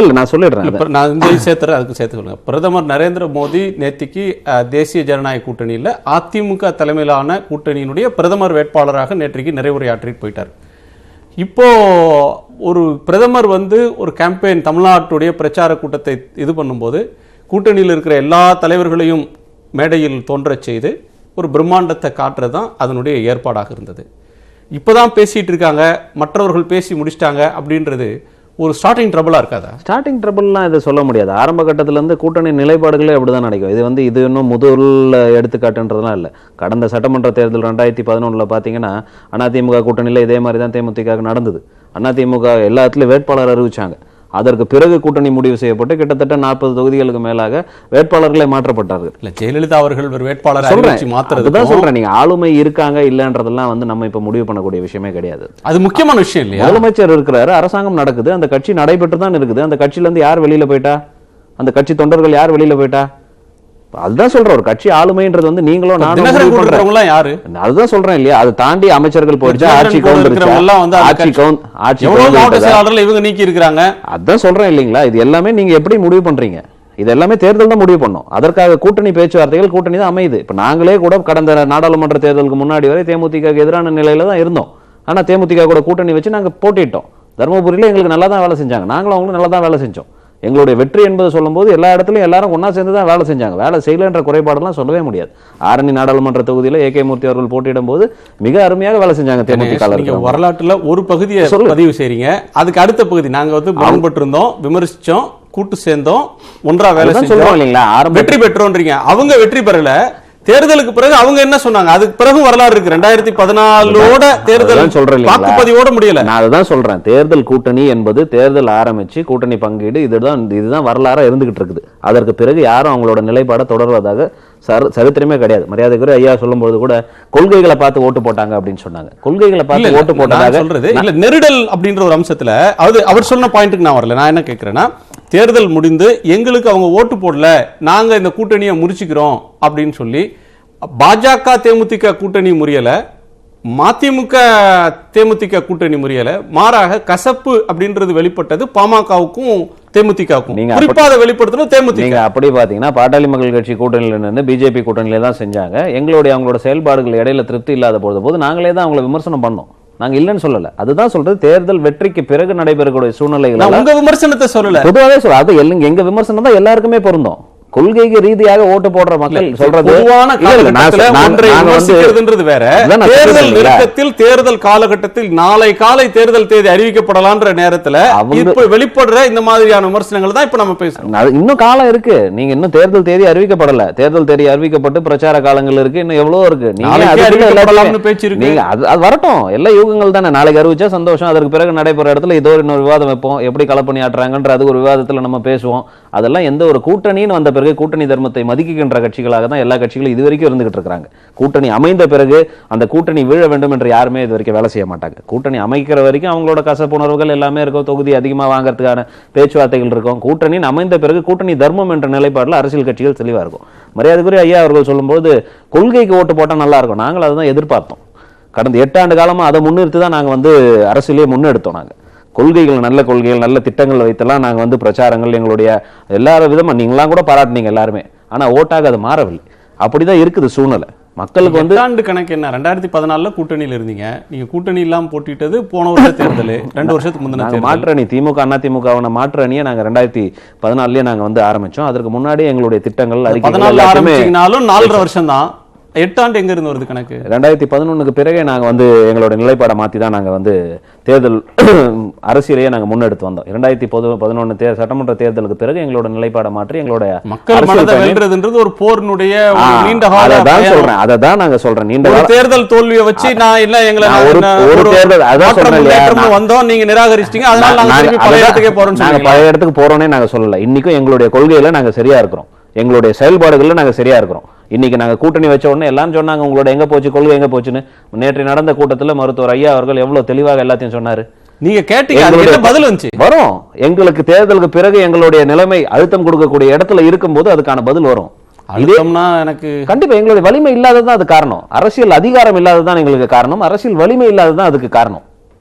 இல்லை நான் சொல்லிடுறேன், நான் இந்த சேர்த்துறேன், அதுக்கு சேர்த்துக்கொள்ளுங்க. பிரதமர் நரேந்திர மோடி நேத்திக்கு தேசிய ஜனநாயக கூட்டணியில் அதிமுக தலைமையிலான கூட்டணியினுடைய பிரதமர் வேட்பாளராக நேற்றைக்கு நிறைவுரையாற்றிட்டு போயிட்டார். இப்போ ஒரு பிரதமர் வந்து ஒரு கேம்பெயின் தமிழ்நாட்டுடைய பிரச்சார கூட்டத்தை இது பண்ணும்போது கூட்டணியில் இருக்கிற எல்லா தலைவர்களையும் மேடையில் தோன்றச் செய்து ஒரு பிரம்மாண்டத்தை காட்டுறது தான் அதனுடைய ஏற்பாடாக இருந்தது. இப்போதான் பேசிட்டு இருக்காங்க, மற்றவர்கள் பேசி முடிச்சிட்டாங்க அப்படின்றது ஒரு ஸ்டார்டிங் ட்ரபிளா இருக்காதா? ஸ்டார்டிங் ட்ரபிள்லாம் இதை சொல்ல முடியாது. ஆரம்ப கட்டத்திலேருந்து கூட்டணி நிலைப்பாடுகளே அப்படிதான் நடக்கும். இது இன்னும் முதல் எடுத்துக்காட்டுன்றதுலாம் இல்லை. கடந்த சட்டமன்ற தேர்தல் 2011 பார்த்தீங்கன்னா அதிமுக கூட்டணியில் இதே மாதிரி தான் தேமுதிக நடந்தது. அதிமுக எல்லாத்துலேயும் வேட்பாளர் அறிவிச்சாங்க. அதற்கு பிறகு கூட்டணி முடிவு செய்யப்பட்டு கிட்டத்தட்ட 40 தொகுதிகளுக்கு மேலாக வேட்பாளர்களே மாற்றப்பட்டார்கள். இல்ல ஜெயலலிதா அவர்கள் ஒரு வேட்பாளர் அதுதான் சொல்றேன். நீங்க ஆளுமை இருக்காங்க இல்லன்றதெல்லாம் வந்து நம்ம இப்ப முடிவு பண்ணக்கூடிய விஷயமே கிடையாது. அது முக்கியமான விஷயம் இல்லையா? முதலமைச்சர் இருக்கிறாரு, அரசாங்கம் நடக்குது, அந்த கட்சி நடைபெற்று தான் இருக்குது. அந்த கட்சியில இருந்து யார் வெளியில போயிட்டா? அந்த கட்சி தொண்டர்கள் யார் வெளியில போயிட்டா? அதுதான் சொல்றேன். ஒரு கட்சி ஆளுமைன்றது வந்து நீங்களும் நானும் யாரு? அதுதான் சொல்றேன் இல்லையா? அதை தாண்டி அமைச்சர்கள் போயிடுச்சு, ஆட்சி இவங்க நீக்கி இருக்காங்க. அதான் சொல்றேன் இல்லைங்களா? இது எல்லாமே நீங்க எப்படி முடிவு பண்றீங்க? இது எல்லாமே தேர்தல் தான் முடிவு பண்ணும். அதற்காக கூட்டணி பேச்சுவார்த்தைகள் கூட்டணி தான் அமையுது. இப்ப நாங்களே கூட கடந்த நாடாளுமன்ற தேர்தலுக்கு முன்னாடி வரை தேமுதிக எதிரான நிலையில தான் இருந்தோம். ஆனா தேமுதிக கூட கூட்டணி வச்சு நாங்க போட்டிட்டோம். தருமபுரியில எங்களுக்கு நல்லா தான் வேலை செஞ்சாங்க, நாங்களும் அவங்களுக்கு நல்லா தான் வேலை செஞ்சோம். எங்களுடைய வெற்றி என்பது சொல்லும்போது எல்லா இடத்துலையும் எல்லாரும் ஒன்னா சேர்ந்து தான் வேலை செஞ்சாங்க. வேலை செய்யலன்ற குறைபாடெல்லாம் சொல்லவே முடியாது. ஆரணி நாடாளுமன்ற தொகுதியில் ஏகே மூர்த்தி அவர்கள் போட்டியிடும் போது மிக அருமையாக வேலை செஞ்சாங்க தேமுதிக. வரலாற்றுல ஒரு பகுதியை பதிவு செய்றீங்க, அதுக்கு அடுத்த பகுதி நாங்க வந்து முரண்பட்டு இருந்தோம், விமர்சிச்சோம், கூட்டு சேர்ந்தோம், ஒன்றா வேலை செஞ்சோம் இல்லைங்களா? வெற்றி பெற்றோன்றீங்க. அவங்க வெற்றி பெறல. தேர்தலுக்கு பிறகு அவங்க என்ன சொன்னாங்க? அதுக்கு பிறகு வரலாறு இருக்கு. 2014 தேர்தல் சொல்றேன், வாக்குப்பதிவோட முடியல. நான் அதுதான் சொல்றேன். தேர்தல் கூட்டணி என்பது தேர்தல் ஆரம்பிச்சு கூட்டணி பங்கீடு இதுதான் வரலாறா இருந்துகிட்டு இருக்குது. அதற்கு பிறகு யாரும் அவங்களோட நிலைப்பாடை தொடர்வதாக சரித்திரமே கிடையாது. மரியாதைக்குரிய ஐயா சொல்லும்போது கூட கொள்கைகளை பார்த்து ஓட்டு போட்டாங்க அப்படின்னு சொன்னாங்க. கொள்கைகளை பார்த்து ஓட்டு போட்டதாக சொல்றது இல்ல. நெருடல் அப்படின்ற ஒரு அம்சத்துல அவர் சொன்ன பாயிண்ட்டுக்கு நான் வரல. நான் என்ன கேட்கிறேன்னா, தேர்தல் முடிந்து எங்களுக்கு அவங்க ஓட்டு போடல, நாங்க இந்த கூட்டணியை முறிச்சுக்கிறோம் அப்படின்னு சொல்லி பாஜக தேமுதிக கூட்டணி முறியல, மதிமுக தேமுதிக கூட்டணி முறியல, மாறாக கசப்பு அப்படின்றது வெளிப்பட்டது பாமகவுக்கும் தேமுதிகவுக்கும். குறிப்பாக வெளிப்படுத்தணும் தேமுதிக. நீங்க அப்படி பாத்தீங்கன்னா பாட்டாளி மக்கள் கட்சி கூட்டணியில இருந்து பிஜேபி கூட்டணியில தான் செஞ்சாங்க. அவங்களோட செயல்பாடுகள் இடையில திருப்தி இல்லாத போது நாங்களே தான் அவங்களை விமர்சனம் பண்ணோம். நாங்க இல்லன்னு சொல்லல. அதுதான் சொல்றது, தேர்தல் வெற்றிக்கு பிறகு நடைபெறக்கூடிய சூழ்நிலைகள் உங்க விமர்சனத்தை சொல்லல, பொதுவாகவே சொல்ல. அது எங்க விமர்சனம் தான் எல்லாருக்குமே பொருந்தும். கொள்கைக்கு ரீதியாக ஓட்டு போடுற மக்கள் சொல்றது வேற. தேர்தல் நெருக்கத்தில், தேர்தல் காலகட்டத்தில் நாளை காலை தேர்தல் தேதி அறிவிக்கப்படலான்ற நேரத்துல இப்ப வெளிப்படுற இந்த மாதிரியான விமர்சனங்கள் தான் இப்ப நம்ம பேசுறோம். இன்னும் காலம் இருக்கு. நீங்க இன்னும் தேர்தல் தேதி அறிவிக்கப்படல. தேர்தல் தேதி அறிவிக்கப்பட்டு பிரச்சார காலங்கள் இருக்கு, இன்னும் எவ்வளவு இருக்கு. அது வரட்டும், எல்லா யூகங்கள் தானே. நாளைக்கு அறிவிச்சா சந்தோஷம். அதற்கு பிறகு நடைபெற இடத்துல இதோ இன்னொரு விவாதம் வைப்போம், எப்படி களப்பணி ஆட்டுறாங்கன்ற அது ஒரு விவாதத்துல நம்ம பேசுவோம். அதெல்லாம் எந்த ஒரு கூட்டணின்னு வந்த பிறகு கூட்டணி தர்மத்தை மதிக்கின்ற கட்சிகளாக தான் எல்லா கட்சிகளும் இதுவரைக்கும் இருந்துகிட்டு இருக்காங்க. கூட்டணி அமைந்த பிறகு அந்த கூட்டணி வீழ வேண்டும் என்று யாருமே இது வரைக்கும் வேலை செய்ய மாட்டாங்க. கூட்டணி அமைக்கிற வரைக்கும் அவங்களோட கசப்புணர்வுகள் எல்லாமே இருக்கும், தொகுதி அதிகமாக வாங்கறதுக்கான பேச்சுவார்த்தைகள் இருக்கும். கூட்டணி அமைந்த பிறகு கூட்டணி தர்மம் என்ற நிலைப்பாடுல அரசியல் கட்சிகள் தெளிவா இருக்கும். மரியாதைக்குரிய ஐயா அவர்கள் சொல்லும்போது கொள்கைக்கு ஓட்டு போட்டா நல்லா இருக்கும், நாங்கள் அதை தான் எதிர்பார்த்தோம். கடந்த 8 ஆண்டு காலமா அதை முன்னிறுத்தி தான் நாங்க வந்து அரசியலே முன்னெடுத்தோம். நாங்க கொள்கைகள், நல்ல கொள்கைகள், நல்ல திட்டங்கள் வைத்தெல்லாம் நாங்கள் வந்து பிரச்சாரங்கள் எங்களுடைய எல்லா விதமாக நீங்களாம் கூட பாராட்டினீங்க எல்லாருமே. ஆனால் ஓட்டாக அது மாறவில்லை. அப்படிதான் இருக்குது சூழ்நிலை. மக்களுக்கு வந்து ஆண்டு கணக்கு என்ன? 2014 கூட்டணியில் இருந்தீங்க, நீங்க கூட்டணி இல்லாம போட்டிட்டது போன வருஷ தேர்தல், 2 வருஷத்துக்கு முந்தின மாற்று அணி திமுக அண்ணா திமுக மாற்று அணியை நாங்க 2014 நாங்க வந்து ஆரம்பிச்சோம். அதற்கு முன்னாடி எங்களுடைய திட்டங்கள் 14 ஆரம்பிச்சீங்கனாலும் 4.5 வருஷம் தான். 8 ஆண்டு எங்க இருந்து வருது கணக்கு? 2011 பிறகு நாங்க வந்து எங்களோட நிலைப்பாடை மாத்தி தான் நாங்க வந்து தேர்தல் அரசியலையே நாங்க முன்னெடுத்து வந்தோம். 2011 சட்டமன்ற தேர்தலுக்கு பிறகு எங்களோட நிலைப்பாடை மாற்றி எங்களோட மக்கள் மனதை வெல்றதுன்றது ஒரு போர்னுடைய நீண்ட கால சொல்றேன். அதை தான் நாங்க சொல்றேன். நீண்ட தேர்தல் தோல்வியை வச்சு நான் இல்ல எங்களை ஒரு தேர்தல் அதான் சொல்றேன் வந்தோம், நீங்க நிராகரிச்சிட்டீங்க, அதனால நாங்க பழைய இடத்துக்கே போறோம். நாங்க பழைய இடத்துக்கு போறோம்னே நாங்க சொல்லல. இன்னைக்கும் எங்களுடைய கொள்கையில நாங்க சரியா இருக்கிறோம், எங்களுடைய செயல்பாடுகள்ல நாங்க சரியா இருக்கிறோம். இன்னைக்கு நாங்க கூட்டணி வச்ச உடனே எல்லாரும் சொன்னாங்க உங்களோட எங்க போச்சு கொள்கை எங்க போச்சுன்னு. நேற்று நடந்த கூட்டத்தில் மருத்துவர் ஐயா அவர்கள் எவ்வளவு தெளிவாக எல்லாத்தையும் சொன்னாரு. நீங்க கேட்டீங்க, பதில் வந்துச்சு. வரும். எங்களுக்கு தேர்தலுக்கு பிறகு எங்களுடைய நிலைமை அழுத்தம் கொடுக்கக்கூடிய இடத்துல இருக்கும்போது அதுக்கான பதில் வரும். எனக்கு கண்டிப்பா எங்களுடைய வலிமை இல்லாததான் அது காரணம். அரசியல் அதிகாரம் இல்லாததான் எங்களுக்கு காரணம். அரசியல் வலிமை இல்லாததான் அதுக்கு காரணம்.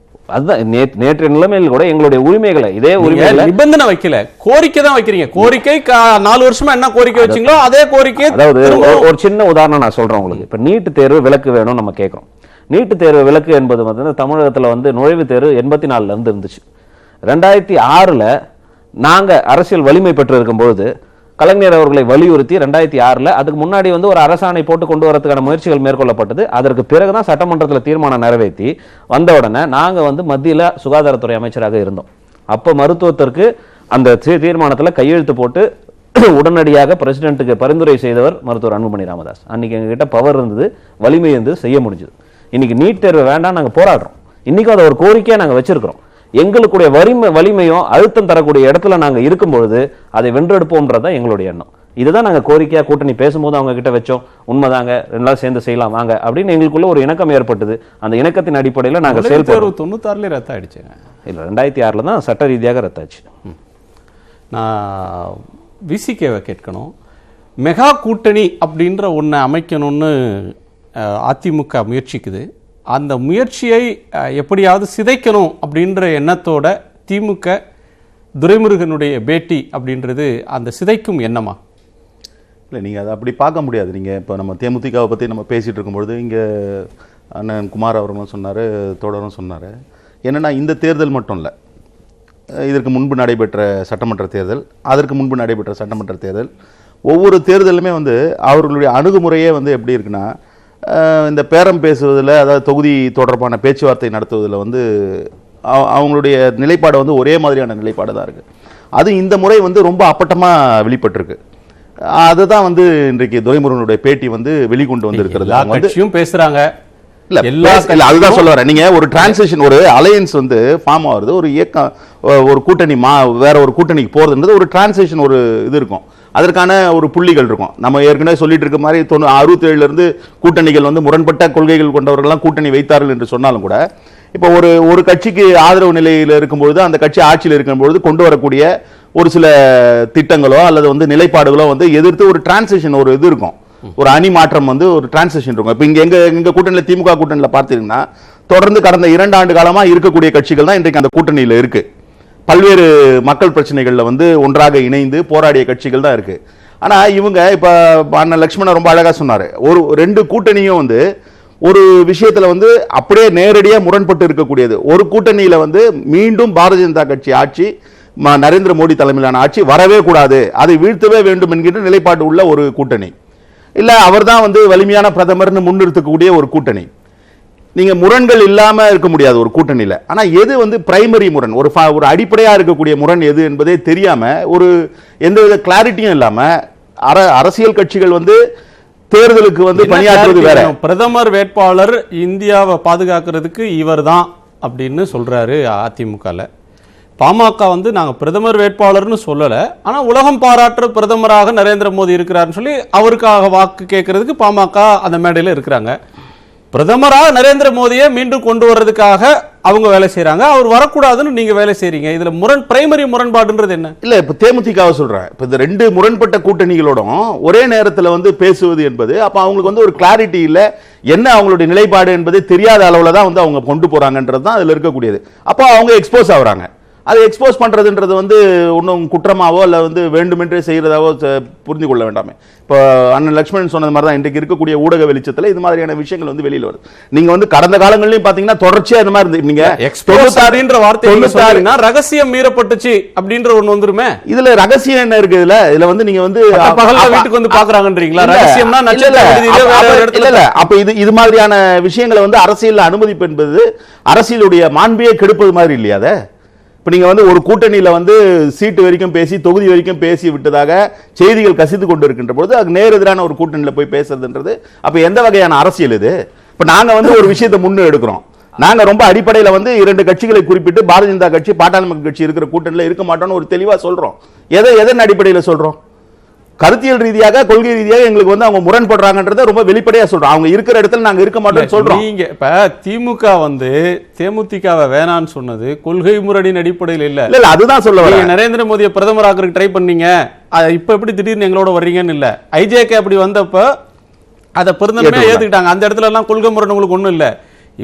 அதுதான் நேற்றைய நிலைமையில் கூட எங்களுடைய உரிமைகளை இதே உரிமைகளை நிபந்தனை வைக்கல, கோரிக்கை தான் வைக்கிறீங்க. கோரிக்கை 4 வருஷமா என்ன கோரிக்கை வச்சீங்களோ அதே கோரிக்கை. அதாவது ஒரு சின்ன உதாரணம் நான் சொல்றேன் உங்களுக்கு. இப்ப நீட் தேர்வு விலக்கு வேணும் நம்ம கேட்கிறோம். நீட் தேர்வு விலக்கு என்பது வந்து தமிழகத்துல வந்து நுழைவுத் தேர்வு 84 இருந்து இருந்துச்சு. 2006 நாங்க அரசியல் வலிமை பெற்று இருக்கும் பொழுது கலைஞர் அவர்களை வலியுறுத்தி 2006 அதுக்கு முன்னாடி வந்து ஒரு அரசாணை போட்டு கொண்டு வரதுக்கான முயற்சிகள் மேற்கொள்ளப்பட்டது. அதற்கு பிறகுதான் சட்டமன்றத்தில் தீர்மானம் நிறைவேற்றி வந்த உடனே நாங்க வந்து மத்தியில சுகாதாரத்துறை அமைச்சராக இருந்தோம். அப்ப மருத்துவத்திற்கு அந்த தீர்மானத்தில் கையெழுத்து போட்டு உடனடியாக பிரசிடென்ட்டுக்கு பரிந்துரை செய்தவர் மருத்துவர் அன்புமணி ராமதாஸ். அன்னைக்கு எங்ககிட்ட பவர் இருந்தது, வலிமை இருந்து செய்ய முடிஞ்சது. இன்னைக்கு நீட் தேர்வு வேண்டாம் நாங்க போராடுறோம். இன்னைக்கும் அதை ஒரு கோரிக்கையா நாங்க வச்சிருக்கிறோம். எங்களுடைய வலிமையும் அழுத்தம் தரக்கூடிய இடத்துல நாங்க இருக்கும் பொழுது அதை வென்றெடுப்போம்ன்றதான் எங்களுடைய எண்ணம். இதுதான் நாங்க கோரிக்கையா கூட்டணி பேசும்போது அவங்க கிட்ட வச்சோம். உண்மைதாங்க, ரெண்டாவது சேர்ந்து செய்யலாம் வாங்க அப்படின்னு எங்களுக்குள்ள ஒரு இணக்கம் ஏற்பட்டது. அந்த இணக்கத்தின் அடிப்படையில் நாங்க செயல்படுறோம். 96 ரத்து ஆயிடுச்சுங்க. இல்ல 2006 தான் சட்ட ரீதியாக ரத்தாச்சு. நான் விசிகேவை கேட்கணும். மெகா கூட்டணி அப்படின்ற ஒன்றை அமைக்கணும்னு அதிமுக முயற்சிக்குது. அந்த முயற்சியை எப்படியாவது சிதைக்கணும் அப்படின்ற எண்ணத்தோட திமுக துரைமுருகனுடைய பேட்டி அப்படின்றது அந்த சிதைக்கும் எண்ணமா? இல்லை, நீங்கள் அதை அப்படி பார்க்க முடியாது. நீங்கள் இப்போ நம்ம தேமுதிகவை பற்றி நம்ம பேசிகிட்டு இருக்கும்பொழுது இங்கே அண்ணன் குமார் அவர்களும் சொன்னார், தோழரும் சொன்னார். என்னென்னா இந்த தேர்தல் மட்டும் இல்லை, இதற்கு முன்பு நடைபெற்ற சட்டமன்ற தேர்தல், அதற்கு முன்பு நடைபெற்ற சட்டமன்ற தேர்தல், ஒவ்வொரு தேர்தலுமே வந்து அவர்களுடைய அணுகுமுறையே வந்து எப்படி இருக்குன்னா, இந்த பேரம் பேசுவதில், அதாவது தொகுதி தொடர்பான பேச்சுவார்த்தை நடத்துவதில் வந்து அவங்களுடைய நிலைப்பாடு வந்து ஒரே மாதிரியான நிலைப்பாடு தான் இருக்குது. அது இந்த முறை வந்து ரொம்ப அப்பட்டமாக வெளிப்பட்டிருக்கு. அதுதான் வந்து இன்றைக்கு துரைமுருகனுடைய பேட்டி வந்து வெளிக்கொண்டு வந்திருக்கிறது. கட்சியும் பேசுறாங்க, அதுதான் சொல்ல வரேன். நீங்க ஒரு டிரான்சிஷன், ஒரு அலையன்ஸ் வந்து ஃபார்ம் ஆகுறது, ஒரு இயக்கம், ஒரு கூட்டணி வேற ஒரு கூட்டணிக்கு போறதுன்றது ஒரு டிரான்சிஷன், ஒரு இது இருக்கும், அதற்கான ஒரு புள்ளிகள் இருக்கும். நம்ம ஏற்கனவே சொல்லிட்டு இருக்க மாதிரி 67 இருந்து கூட்டணிகள் வந்து முரண்பட்ட கொள்கைகள் கொண்டவர்கள்லாம் கூட்டணி வைத்தார்கள் என்று சொன்னாலும் கூட, இப்போ ஒரு கட்சிக்கு ஆதரவு நிலையில் இருக்கும்பொழுது, அந்த கட்சி ஆட்சியில் இருக்கும்பொழுது கொண்டு வரக்கூடிய ஒரு சில திட்டங்களோ அல்லது வந்து நிலைப்பாடுகளோ வந்து எதிர்த்து ஒரு டிரான்சிஷன், ஒரு இது இருக்கும், ஒரு அணி மாற்றம் வந்து ஒரு டிரான்சிஷன் இருக்கும். இப்போ எங்க கூட்டணியில், திமுக கூட்டணியில் பார்த்தீங்கன்னா தொடர்ந்து கடந்த 2 ஆண்டு காலமா இருக்கக்கூடிய கட்சிகள் தான் இன்றைக்கு அந்த கூட்டணியில் இருக்கு. பல்வேறு மக்கள் பிரச்சனைகள்ல வந்து ஒன்றாக இணைந்து போராடிய கட்சிகள் தான் இருக்கு. ஆனா இவங்க இப்ப அண்ணன் லட்சுமணன் ரொம்ப அழகா சொன்னாரு, ஒரு 2 கூட்டணியும் வந்து ஒரு விஷயத்துல வந்து அப்படியே நேரடியா முரண்பட்டு இருக்கக்கூடியது. ஒரு கூட்டணியில வந்து மீண்டும் பாரதிய ஜனதா கட்சி ஆட்சி, நரேந்திர மோடி தலைமையிலான ஆட்சி வரவே கூடாது, அதை வீழ்த்தவே வேண்டும் என்கின்ற நிலைப்பாடு உள்ள ஒரு கூட்டணி. இல்ல அவர் தான் வந்து வலிமையான பிரதமர்னு முன்னிறுத்தக்கூடிய ஒரு கூட்டணி. நீங்க முரண்கள் இல்லாம இருக்க முடியாது ஒரு கூட்டணியில. ஆனா எது வந்து பிரைமரி முரண், ஒரு அடிப்படையா இருக்கக்கூடிய முரண் எது என்பதே தெரியாம, ஒரு எந்தவித கிளாரிட்டியும் இல்லாம அரசியல் கட்சிகள் வந்து தேர்தலுக்கு வந்து பணியாற்றுவது வேற. பிரதமர் வேட்பாளர் இந்தியாவை பாதுகாக்கிறதுக்கு இவர் தான் அப்படின்னு சொல்றாரு அதிமுகல. பாமக வந்து நாங்க பிரதமர் வேட்பாளர்னு சொல்லல, ஆனா உலகம் பாராட்டுற பிரதமராக நரேந்திர மோடி இருக்கிறாருன்னு சொல்லி அவருக்காக வாக்கு கேட்கறதுக்கு பாமக அந்த மேடையில் இருக்கிறாங்க. பிரதமராக நரேந்திர மோடியை மீண்டும் கொண்டு வர்றதுக்காக அவங்க வேலை செய்யறாங்க, அவர் வரக்கூடாதுன்னு நீங்க வேலை செய்றீங்க. இதுல பிரைமரி முரண்பாடுன்றது என்ன? இல்ல, இப்ப தேமுதிகவை சொல்றேன், இப்ப இந்த 2 முரண்பட்ட கூட்டணிகளோடும் ஒரே நேரத்தில் வந்து பேசுவது என்பது, அப்ப அவங்களுக்கு வந்து ஒரு கிளாரிட்டி இல்ல, என்ன அவங்களுடைய நிலைப்பாடு என்பது தெரியாத அளவுல தான் வந்து அவங்க கொண்டு போறாங்கன்றது தான் அதுல இருக்கக்கூடியது. அப்போ அவங்க எக்ஸ்போஸ் ஆகுறாங்க. அதை எக்ஸ்போஸ் பண்றதுன்றது வந்து ஒன்றும் குற்றமாவோ அல்ல வந்து வேண்டுமென்றே செய்யறதாவோ புரிந்து கொள்ள வேண்டாமே. இப்போ அண்ணன் லட்சுமணன் சொன்னது மாதிரி தான் இன்றைக்கு இருக்கக்கூடிய ஊடக வெளிச்சத்தில் இது மாதிரியான விஷயங்கள் வந்து வெளியில் வருது. நீங்க வந்து கடந்த காலங்களிலும் பாத்தீங்கன்னா தொடர்ச்சியா இந்த மாதிரி நீங்க எக்ஸ்போஸ்ன்ற வார்த்தை ரகசியம் மீறப்பட்டுச்சு அப்படின்ற ஒண்ணு வந்துருமே. இதுல ரகசியம் என்ன இருக்கு? இதுல வந்து நீங்க வந்து பகல்ல வீட்டுக்கு வந்து பாக்குறாங்கன்றீங்களா? ரகசியம்னா இல்ல, அப்ப இது மாதிரியான விஷயங்களை வந்து அரசியல் அனுமதிப்பு என்பது அரசியலுடைய மாண்பையே கெடுப்பது மாதிரி இல்லையா? அதை இப்போ நீங்கள் வந்து ஒரு கூட்டணியில் வந்து சீட்டு வரைக்கும் பேசி, தொகுதி வரைக்கும் பேசி விட்டதாக செய்திகள் கசித்து கொண்டு இருக்கின்ற பொழுது அது நேர் எதிரான ஒரு கூட்டணியில் போய் பேசுறதுன்றது அப்போ எந்த வகையான அரசியல் இது? இப்போ நாங்கள் வந்து ஒரு விஷயத்தை முன்னே எடுக்கிறோம். நாங்கள் ரொம்ப அடிப்படையில் வந்து 2 கட்சிகளை குறிப்பிட்டு பாரதிய ஜனதா கட்சி, பாட்டாளி மக்கள் கட்சி இருக்கிற கூட்டணியில் இருக்க மாட்டோம்னு ஒரு தெளிவாக சொல்கிறோம். எதன் அடிப்படையில் சொல்கிறோம்? கருத்தியல் ரீதியாக, கொள்கை ரீதியாக எங்களுக்கு வந்து அவங்க முரண்படுறாங்கன்றத ரொம்ப வெளிப்படையா சொல்றோம். அவங்க இருக்கிற இடத்துல நாங்க இருக்க மாட்டோம்னு சொல்றோம். நீங்க இப்ப திமுக வந்து தேமுதிகவை வேணான்னு சொன்னது கொள்கை முரணின் அடிப்படையில் இல்ல. இல்ல, அதுதான் சொல்ல வரேன். நரேந்திர மோடியை பிரதமராக்கிறதுக்கு ட்ரை பண்ணீங்க, இப்ப எப்படி திடீர்னு எங்களோட வர்றீங்கன்னு இல்ல. ஐஜேகே அப்படி வந்தப்ப அதை பெருந்தன்மையா ஏத்துக்கிட்டாங்க. அந்த இடத்துல எல்லாம் கொள்கை முரண் உங்களுக்கு ஒண்ணும் இல்ல.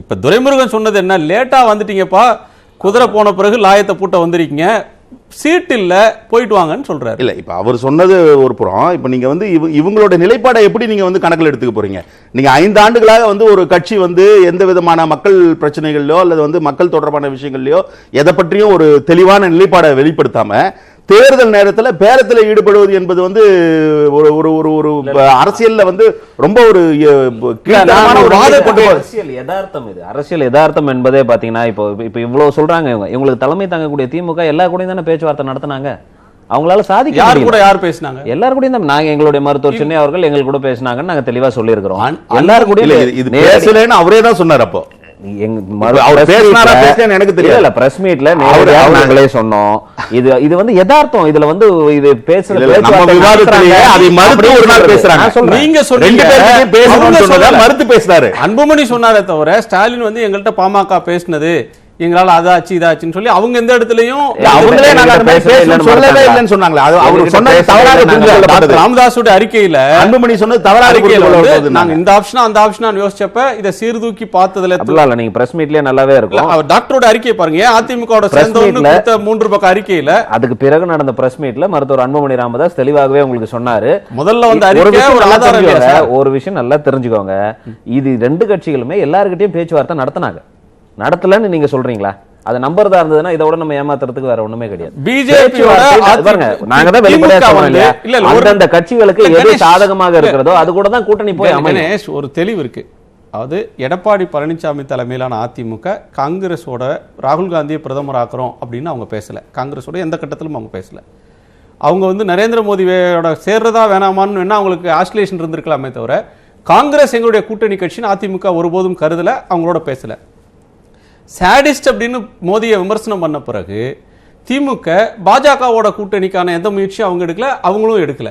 இப்ப துரைமுருகன் சொன்னது என்ன, லேட்டா வந்துட்டீங்கப்பா, குதிரை போன பிறகு லாயத்தை பூட்ட வந்திருக்கீங்க, சீட் இல்ல, போயிட்டு வாங்கன்னு சொல்றாரு. இல்ல, இப்ப அவர் சொன்னது ஒரு புறம். இப்ப நீங்க வந்து இவங்களோட நிலைப்பாடை எப்படி நீங்க வந்து கணக்கில் எடுத்துக்க போறீங்க? நீங்க 5 ஆண்டுகளாக வந்து ஒரு கட்சி வந்து எந்த விதமான மக்கள் பிரச்சனைகள்லயோ அல்லது வந்து மக்கள் தொடர்பான விஷயங்கள்லயோ எதை பற்றியும் ஒரு தெளிவான நிலைப்பாடை வெளிப்படுத்தாம தேர்தல் நேரத்தில் பேரத்தில் ஈடுபடுவது என்பது வந்து ஒரு அரசியல் வந்து ரொம்ப ஒரு அரசியல் யதார்த்தம் என்பதே பாத்தீங்கன்னா இப்போ இவ்வளவு சொல்றாங்க. இவங்களுக்கு தலைமை தாங்கக்கூடிய திமுக எல்லா கூடயும் தானே பேச்சுவார்த்தை நடத்தினாங்க. அவங்களால சாதிக்க யார் பேசினாங்க? எல்லாரும் கூட நாங்க எங்களுடைய மருத்துவர் சென்னை அவர்கள் எங்கள் கூட பேசினாங்கன்னு நாங்க தெளிவா சொல்லி இருக்கிறோம். எல்லாரும் கூட அவரே தான் சொன்னார். அப்போ அவர் பேசினாரா பேசலையான்னு எனக்கு தெரியல. இல்ல பிரஸ் மீட்ல நாங்களே சொன்னோம். இது வந்து யதார்த்தம். இதுல வந்து இது பேசுற நம்ம விவாதத்திலேயே அதை மறுத்து ஒரு நாள் பேசுறாங்க. நீங்க ரெண்டு பேரும் பேசணும்னு சொன்னதா மறுத்து பேசுறாரு. அன்புமணி சொன்னாரே தவிர ஸ்டாலின் வந்து எங்கள்கிட்ட பாமக பேசினது எங்களால அதாச்சு இதாச்சுன்னு சொல்லி அவங்க எந்த இடத்துலயும் அவங்களே சொல்லவே இல்லைன்னு சொன்னாங்களே. அவர் சொன்னது தவறாக புரிஞ்சுக்கொள்ளப்பட்டது. ராமதாஸோட அறிக்கையில அன்புமணி சொன்னது தவறாக புரிஞ்சுக்கொள்ளப்பட்டது. நாங்க இந்த ஆப்ஷனா அந்த ஆப்ஷனா யோசிச்சப்ப இத சீர்தூக்கி பார்த்ததுல இல்ல நீங்க பிரஸ் மீட்லயே நல்லாவே இருக்கும். டாக்டரோட அறிக்கை பாருங்க. அதிமுகவோட சேர்ந்தவங்க கொடுத்த 3 பக்க அறிக்கையில அதுக்கு பிறகு நடந்த பிரஸ் மீட்ல மருத்துவர் அன்புமணி ராமதாஸ் தெளிவாகவே உங்களுக்கு சொன்னாரு. முதல்ல வந்து அறிக்கை ஒரு விஷயம் நல்லா தெரிஞ்சுக்கோங்க. இது 2 கட்சிகளுமே எல்லார்கிட்டயும் பேச்சுவார்த்தை நடத்தலன்னு நீங்க சொல்றீங்களா? அது நம்பர்தா இருந்ததுன்னா இதோட நம்ம ஏமாத்துறதுக்கு வேற ஒண்ணுமே கிடையாது. பிஜேபியோட நாங்க தான் வெளிப்படையா சொல்றோம் இல்லையா? அந்த கட்சிகளுக்கு எது சாதகமாக இருக்கிறதோ அது கூட தான் கூட்டணி போய் அமையும். ஒரு தெளிவு இருக்கு. அதாவது எடப்பாடி பழனிசாமி தலைமையிலான அதிமுக காங்கிரஸோட ராகுல் காந்தியை பிரதமர் ஆக்குறோம் அப்படின்னு அவங்க பேசல. காங்கிரஸோட எந்த கட்டத்திலும் அவங்க பேசல. அவங்க வந்து நரேந்திர மோடியோட சேர்றதா வேணாமான்னு வேணா அவங்களுக்கு ஆஸ்லேஷன் இருந்திருக்கலாமே தவிர காங்கிரஸ் எங்களுடைய கூட்டணி கட்சின்னு அதிமுக ஒருபோதும் கருதல, அவங்களோட பேசல. சாடிஸ்ட் அப்படின்னு மோடியை விமர்சனம் பண்ண பிறகு திமுக பாஜகவோட கூட்டணிக்கான எந்த முயற்சியும் அவங்க எடுக்கல, அவங்களும் எடுக்கல.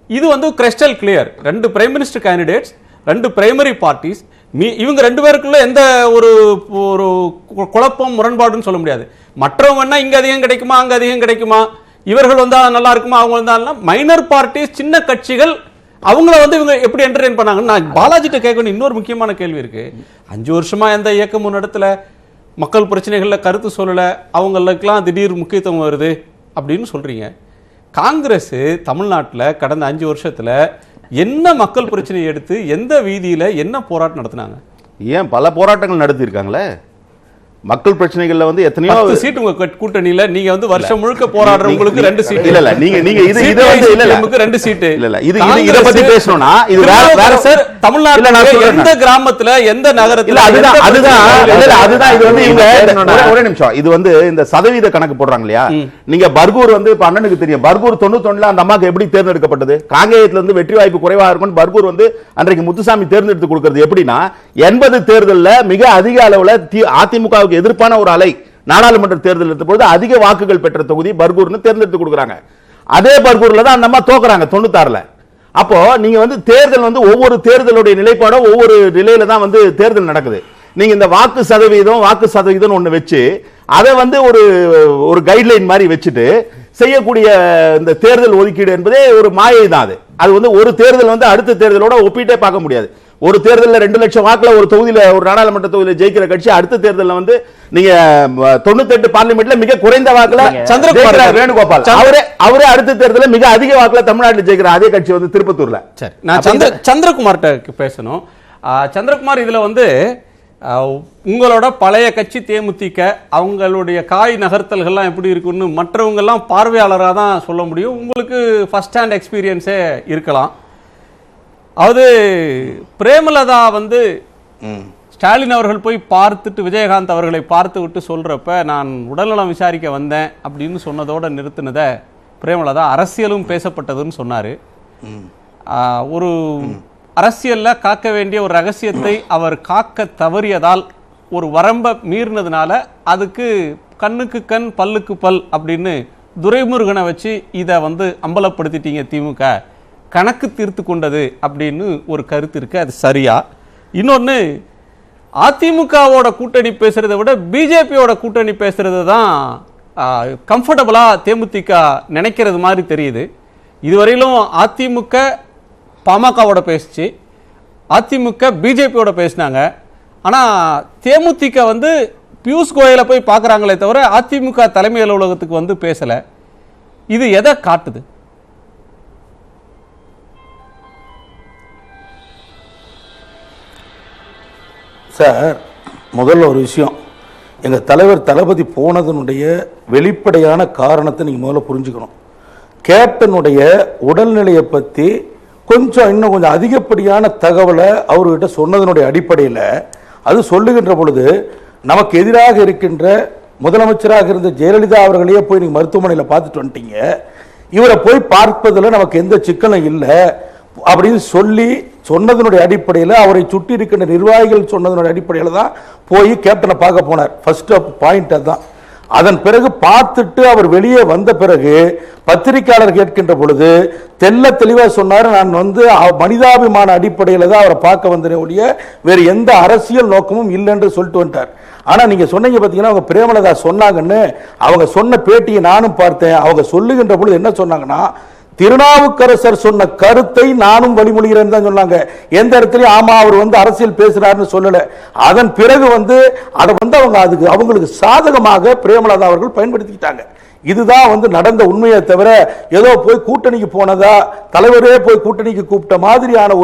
இது வந்து crystal clear. 2 prime minister candidates, 2 primary parties, இவங்க 2 பேருக்குள்ள எந்த ஒரு குழப்பம் முரண்பாடுன்னு சொல்ல முடியாது. மற்றவங்கன்னா இங்க அதிகம் கிடைக்குமா அங்க அதிகம் கிடைக்குமா, இவர்கள் வந்தா நல்லா இருக்குமா அவங்க வந்தா, மைனர் பார்ட்டிஸ் சின்ன கட்சிகள் அவங்கள வந்து இவங்க எப்படி என்டர்டெயின் பண்ணாங்க. நான் பாலாஜிட்ட கேட்கணும் இன்னொரு முக்கியமான கேள்வி இருக்கு. 5 வருஷமா எந்த இயக்கமும் நடத்தல, மக்கள் பிரச்சனைகள்ல கருத்து சொல்லல, அவங்களுக்கெல்லாம் திடீர் முக்கியத்துவம் வருது அப்படின்னு சொல்றீங்க. காங்கிரஸ் தமிழ்நாட்டில் கடந்த 5 வருஷத்துல என்ன மக்கள் பிரச்சனையை எடுத்து எந்த வீதியில என்ன போராட்டம் நடத்தினாங்க? ஏன் பல போராட்டங்கள் நடத்தி இருக்காங்களே. மக்கள் பிரச்சனைகள்ல வந்து எத்தனையோ சீட் உங்க கூட்டணியில நீங்க வந்து வருஷம் முழுக்க போராடுறவங்களுக்கு 2 சீட் இல்ல நீங்க இது வந்து இல்ல 2 சீட் இல்ல இது இத பத்தி பேசணும்னா இது வேற சார். தமிழ்நாட்டுல எந்த கிராமத்துல எந்த நகரத்துல அதுதான் இது வந்து இவங்க ஒரே நிமிஷம் இது வந்து இந்த சதவீத கணக்கு போடுறாங்க இல்லையா. நீங்க பர்கூர் வந்து அண்ணனுக்கு தெரியும். பர்கூர் 91ல அந்த அம்மாக்கு எப்படி தேர்ந்தெடுக்கப்பட்டது? காங்கேயத்துல இருந்து வெற்றி வாய்ப்பு குறைவா இருக்கும் பர்கூர் வந்து அன்றைக்கு முத்துசாமி தேர்ந்தெடுத்து கொடுக்கிறது எப்படின்னா 80 தேர்தல்ல மிக அதிக அளவுல அதிமுகவுக்கு எதிர்ப்பான ஒரு அலை நாடாளுமன்ற தேர்தல் எடுத்த பொழுது அதிக வாக்குகள் பெற்ற தொகுதி பர்கூர்னு தேர்ந்தெடுத்து கொடுக்குறாங்க. அதே பர்கூர்ல தான் அந்த அம்மா தோக்குறாங்க 96ல. அப்போ நீங்க வந்து தேர்தல் வந்து ஒவ்வொரு தேர்தலுடைய நிலைப்பாடும் ஒவ்வொரு நிலையில தான் வந்து தேர்தல் நடக்குது. நீங்க இந்த வாக்கு சதவீதம் ஒண்ணு வச்சு அதை வந்து ஒரு கைட்லைன் மாதிரி வச்சுட்டு செய்யக்கூடிய இந்த தேர்தல் ஒதுக்கீடு என்பதே ஒரு மாயை தான். அது வந்து ஒரு தேர்தல் வந்து அடுத்த தேர்தலோட ஒப்பிட்டே பார்க்க முடியாது. ஒரு தேர்தலில் 2 லட்சம் வாக்குல ஒரு தொகுதியில ஒரு நாடாளுமன்ற தொகுதியில ஜெயிக்கிற கட்சி அடுத்த தேர்தலில் வந்து நீங்க 98 பார்லிமெண்ட்ல மிக குறைந்த வாக்குல சந்திரகுமார் வேணுகோபால் அவரே அடுத்த தேர்தலில் மிக அதிக வாக்குல தமிழ்நாட்டில் ஜெயிக்கிற அதே கட்சி வந்து திருப்பத்தூர்ல. நான் சந்திரகுமார்ட்ட பேசணும். சந்திரகுமார் இதுல வந்து உங்களோட பழைய கட்சி தேமுதிக அவங்களுடைய காய் நகர்த்தல்கள்லாம் எப்படி இருக்குன்னு மற்றவங்க எல்லாம் பார்வையாளராக தான் சொல்ல முடியும். உங்களுக்கு ஃபர்ஸ்ட் ஹேண்ட் எக்ஸ்பீரியன்ஸே இருக்கலாம். அது பிரேமலதா வந்து ஸ்டாலின் அவர்கள் போய் பார்த்துட்டு விஜயகாந்த் அவர்களை பார்த்து விட்டு சொல்றப்ப நான் உடல்நலம் விசாரிக்க வந்தேன் அப்படின்னு சொன்னதோட நிறுத்தினத பிரேமலதா அரசியலும் பேசப்பட்டதுன்னு சொன்னாரு. ஒரு அரசியல்ல காக்க வேண்டிய ஒரு ரகசியத்தை அவர் காக்க தவறியதால் ஒரு வரம்பை மீறினதுனால அதுக்கு கண்ணுக்கு கண் பல்லுக்கு பல் அப்படின்னு துரைமுருகனை வச்சு இதை வந்து அம்பலப்படுத்திட்டீங்க. திமுக கணக்கு தீர்த்து கொண்டது அப்படின்னு ஒரு கருத்து இருக்கு. அது சரியா? இன்னொன்னு, அதிமுகவோட கூட்டணி பேசுறதை விட பிஜேபியோட கூட்டணி பேசுறது தான் கம்ஃபர்டபுளா தேமுதிக நினைக்கிறது மாதிரி தெரியுது. இதுவரையிலும் அதிமுக பாமகவோட பேசிச்சு, அதிமுக பிஜேபியோட பேசினாங்க. ஆனால் தேமுதிக வந்து பியூஷ் கோயலை போய் பார்க்குறாங்களே தவிர அதிமுக தலைமை அலுவலகத்துக்கு வந்து பேசலை. இது எதை காட்டுது? சார், முதல்ல ஒரு விஷயம், எங்கள் தலைவர் தளபதி போனதனுடைய வெளிப்படையான காரணத்தை நீங்கள் முதல்ல புரிஞ்சுக்கணும். கேப்டனுடைய உடல்நிலையை பற்றி இன்னும் கொஞ்சம் அதிகப்படியான தகவலை அவர்கிட்ட சொன்னதனுடைய அடிப்படையில் அது சொல்லுகின்ற பொழுது நமக்கு எதிராக இருக்கின்ற முதலமைச்சராக இருந்த ஜெயலலிதா அவர்களையே போய் நீங்கள் மருத்துவமனையில் பார்த்துட்டு வந்துட்டீங்க, இவரை போய் பார்ப்பதில் நமக்கு எந்த சிக்கலும் இல்லை அப்படின்னு சொல்லி சொன்னதனுடைய அடிப்படையில், அவரை சுற்றி இருக்கின்ற நிர்வாகிகள் சொன்னதனுடைய அடிப்படையில் தான் போய் கேப்டனை பார்க்க போனார். ஃபர்ஸ்ட் பாயிண்ட் அதுதான். அதன் பிறகு பார்த்துட்டு அவர் வெளியே வந்த பிறகு பத்திரிகையாளர் கேட்கின்ற பொழுது தெல்ல தெளிவாக சொன்னார், நான் வந்து மனிதாபிமான அடிப்படையில் தான் அவரை பார்க்க வந்தேன் ஒழிய வேறு எந்த அரசியல் நோக்கமும் இல்லைன்னு சொல்லிட்டு வந்துட்டார். ஆனால் நீங்கள் சொன்னீங்க பார்த்தீங்கன்னா, அவங்க பிரேமலதா சொன்னாங்கன்னு, அவங்க சொன்ன பேட்டியை நானும் பார்த்தேன். அவங்க சொல்லுகின்ற பொழுது என்ன சொன்னாங்கன்னா, திருநாவுக்கரசர் சொன்ன கருத்தை நானும் வழிமொழிகிறேன் தான் சொன்னாங்க. எந்த இடத்துலயும் ஆமா அவர் வந்து அரசியல் பேசுறாருன்னு சொல்லல. அதன் பிறகு வந்து அதை வந்து அவங்க அதுக்கு அவங்களுக்கு சாதகமாக பிரேமலதா அவர்கள் பயன்படுத்திக்கிட்டாங்க. இதுதான் வந்து நடந்த உண்மையை தவிர ஏதோ போய் கூட்டணிக்கு போனதா, தலைவரே போய் கூட்டணிக்கு கூப்பிட்ட மாதிரியான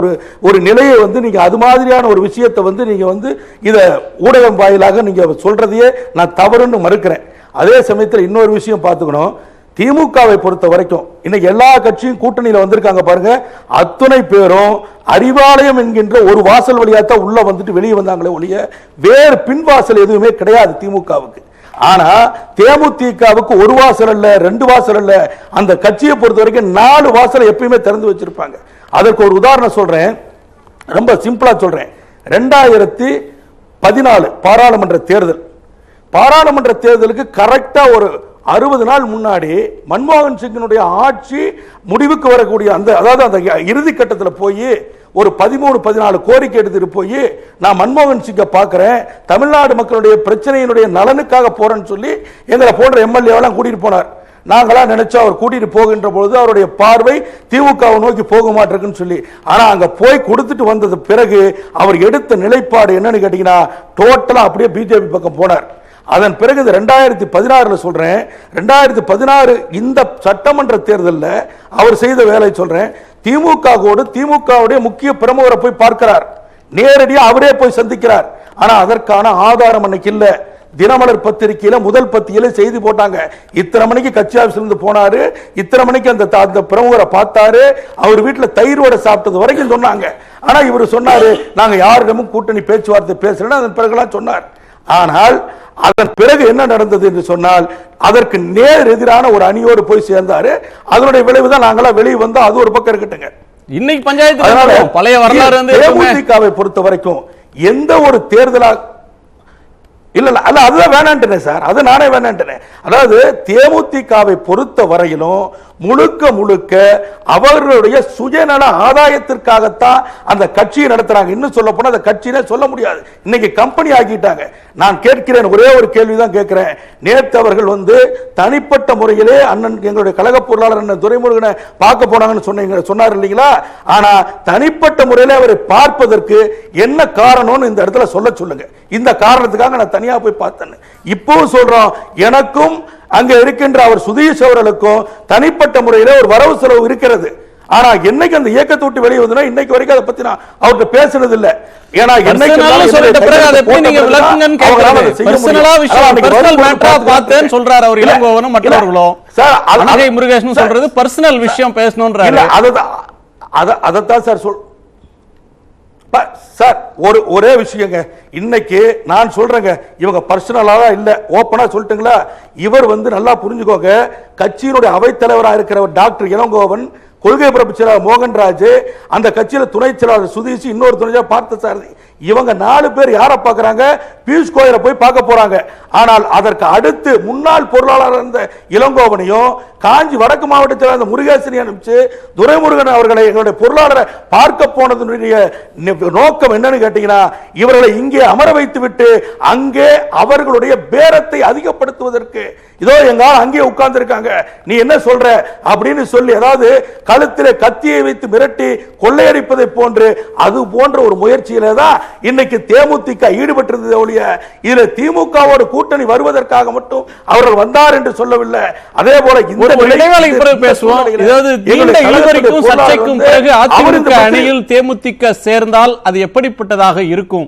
ஒரு நிலையை வந்து நீங்க அது மாதிரியான ஒரு விஷயத்தை வந்து நீங்க வந்து இத ஊடகம் வாயிலாக நீங்க சொல்றதையே நான் தவறுன்னு மறுக்கிறேன். அதே சமயத்தில் இன்னொரு விஷயம் பார்த்துக்கணும். திமுகவை பொறுத்த வரைக்கும் இன்னைக்கு எல்லா கட்சியும் கூட்டணியில வந்திருக்காங்க பாருங்க. அத்துணை பேரும் அறிவாலயம் என்கின்ற ஒரு வாசல் வழியாத்தான் உள்ள வந்துட்டு வெளியே வந்தாங்களே ஒழிய வேறு பின்வாசல் எதுவுமே கிடையாது திமுகவுக்கு. ஆனா தேமுதிகவுக்கு ஒரு வாசல் அல்ல, 2 வாசல் அல்ல. அந்த கட்சியை பொறுத்த வரைக்கும் 4 வாசல் எப்பயுமே திறந்து வச்சிருப்பாங்க. அதற்கு ஒரு உதாரணம் சொல்றேன், ரொம்ப சிம்பிளா சொல்றேன். 2014 பாராளுமன்ற தேர்தலுக்கு கரெக்டா ஒரு 60 நாள் முன்னாடி மன்மோகன் சிங்கினுடைய ஆட்சி முடிவுக்கு வரக்கூடிய அதாவது அந்த இறுதி கட்டத்தில் போய் ஒரு 13-14 கோரிக்கை எடுத்துட்டு போய் நான் மன்மோகன் சிங்கை பார்க்கிறேன், தமிழ்நாடு மக்களுடைய பிரச்சனையினுடைய நலனுக்காக போறேன்னு சொல்லி எங்களை போன்ற எம்எல்ஏவெல்லாம் கூட்டிட்டு போனார். நாங்களா நினைச்சா அவர் கூட்டிட்டு போகின்ற பொழுது அவருடைய பார்வை திமுகவை நோக்கி போக மாட்டிருக்குன்னு சொல்லி. ஆனா அங்க போய் கொடுத்துட்டு வந்தது பிறகு அவர் எடுத்த நிலைப்பாடு என்னன்னு கேட்டீங்கன்னா, டோட்டலா அப்படியே பிஜேபி பக்கம் போனார். அதன் பிறகு 2016 சொல்றேன், 2016 இந்த சட்டமன்ற தேர்தலில் அவர் செய்த வேலை சொல்றேன். திமுகவுடைய முக்கிய பிரமுகரை போய் பார்க்கிறார், நேரடியாக அவரே போய் சந்திக்கிறார். ஆனா அதற்கான ஆதாரம் அன்னைக்கு இல்ல. தினமலர் பத்திரிகையில முதல் பத்தியில செய்தி போட்டாங்க, இத்தனை மணிக்கு கட்சி ஆபீஸ்ல இருந்து போனாரு, இத்தனை மணிக்கு அந்த பிரமுகரை பார்த்தாரு, அவர் வீட்டுல தயிர் வடை சாப்பிட்டது வரைக்கும் சொன்னாங்க. ஆனா இவர் சொன்னாரு நாங்க யாரிடமும் கூட்டணி பேச்சுவார்த்தை பேசுறேன்னு அதன் பிறகுலாம் சொன்னார். ஆனால் அதன் பிறகு என்ன நடந்தது என்று சொன்னால், அதற்கு நேர் எதிரான ஒரு அணியோடு போய் சேர்ந்தாரு. அதனுடைய விளைவுதான் நாங்களா வெளியே வந்தோம். அது ஒரு பக்கம் இருக்கட்டுங்க. இன்னைக்கு பஞ்சாயத்து பழைய வரலாறு தேமுதிகவை பொறுத்த வரைக்கும் எந்த ஒரு தேர்தலா இல்ல அல்ல அதுதான் வேணான்ட்டேன் சார், அது நானே வேணான்ட்டேன். அதாவது தேமுதிகவை பொறுத்த வரையிலும் முழுக்க அவர்களுடைய சுயநல ஆதாயத்திற்காகத்தான் அந்த கட்சியை நடத்துறாங்க. இன்னும் சொல்ல போனா அந்த கட்சியே சொல்ல முடியாது, இன்னைக்கு கம்பெனி ஆக்கிட்டாங்க. நான் கேட்கிறேன், ஒரே ஒரு கேள்விதான் கேட்கிறேன். நேற்று அவர்கள் வந்து தனிப்பட்ட முறையிலே அண்ணன் எங்களுடைய கழக பொருளாளர் அண்ணன் துரைமுருகனை பார்க்க போனாங்கன்னு சொன்னார் இல்லைங்களா? ஆனா தனிப்பட்ட முறையிலே அவரை பார்ப்பதற்கு என்ன காரணம்னு இந்த இடத்துல சொல்லுங்க. இந்த காரணத்துக்காக நான் தனியா போய் பார்த்தேன். இப்பவும் சொல்றோம், எனக்கும் அங்க இருக்கின்ற அவர் சுதீஷ் அவர்களுக்கும் தனிப்பட்ட முறையில் ஒரு வரவு செலவு இருக்கிறது. ஆனா என்னைக்கு அந்த இயக்கத்தை விட்டு வெளியே வந்தா இன்னைக்கு வரைக்கும் அதை பத்தி நான் அவர்கிட்ட பேசுனது இல்ல. ஏன்னா என்னைக்கு முருகேசன் சொல்றது பர்சனல் விஷயம் பேசணும்ன்றாரு. அதைத்தான் சார் சார் ஒரே விஷயங்க. இன்னைக்கு நான் சொல்றேங்க, இவங்க பர்சனலா இல்ல, ஓப்பனா சொல்லட்டுங்களா? இவர் வந்து நல்லா புரிஞ்சுக்கோங்க, கட்சியினுடைய அவைத்தலைவராக இருக்கிற டாக்டர் இளங்கோவன், கொள்கை பரப்பு செயலாளர் மோகன்ராஜ், அந்த கட்சியில துணை செயலாளர் சுதீஷ், இன்னொரு துணை பார்த்த சாரதி, இவங்க 4 பேர் யாரை பார்க்கறாங்க? பியூஷ் கோயலை போய் பார்க்க போறாங்க. ஆனால் அதற்கு அடுத்து முன்னாள் பொருளாளர் இருந்த இளங்கோவனையும் காஞ்சி வடக்கு மாவட்டத்தில் அந்த முருகேசனை அனுப்பிச்சு துரைமுருகன் அவர்களை எங்களுடைய பொருளாளரை பார்க்க போனதனுடைய நோக்கம் என்னன்னு கேட்டீங்கன்னா, இவர்களை இங்கே அமர வைத்து விட்டு அங்கே அவர்களுடைய பேரத்தை அதிகப்படுத்துவதற்கு. இதோ எங்கால் அங்கே உட்கார்ந்து இருக்காங்க, நீ என்ன சொல்ற அப்படின்னு சொல்லி, அதாவது கழுத்திலே கத்தியை வைத்து மிரட்டி கொள்ளையடிப்பதை போன்று அது போன்ற ஒரு முயற்சியில தான் இன்னைக்கு தேமுதிக ஈடுபட்டிருந்தது ஒழிய இதுல திமுகவோட கூட்டணி வருவதற்காக மட்டும் அவர்கள் வந்தார் என்று சொல்லவில்லை. அதே போல இந்த பேசுவோம். அதிமுக அணியில் தேமுதிக சேர்ந்தால் அது எப்படிப்பட்டதாக இருக்கும்?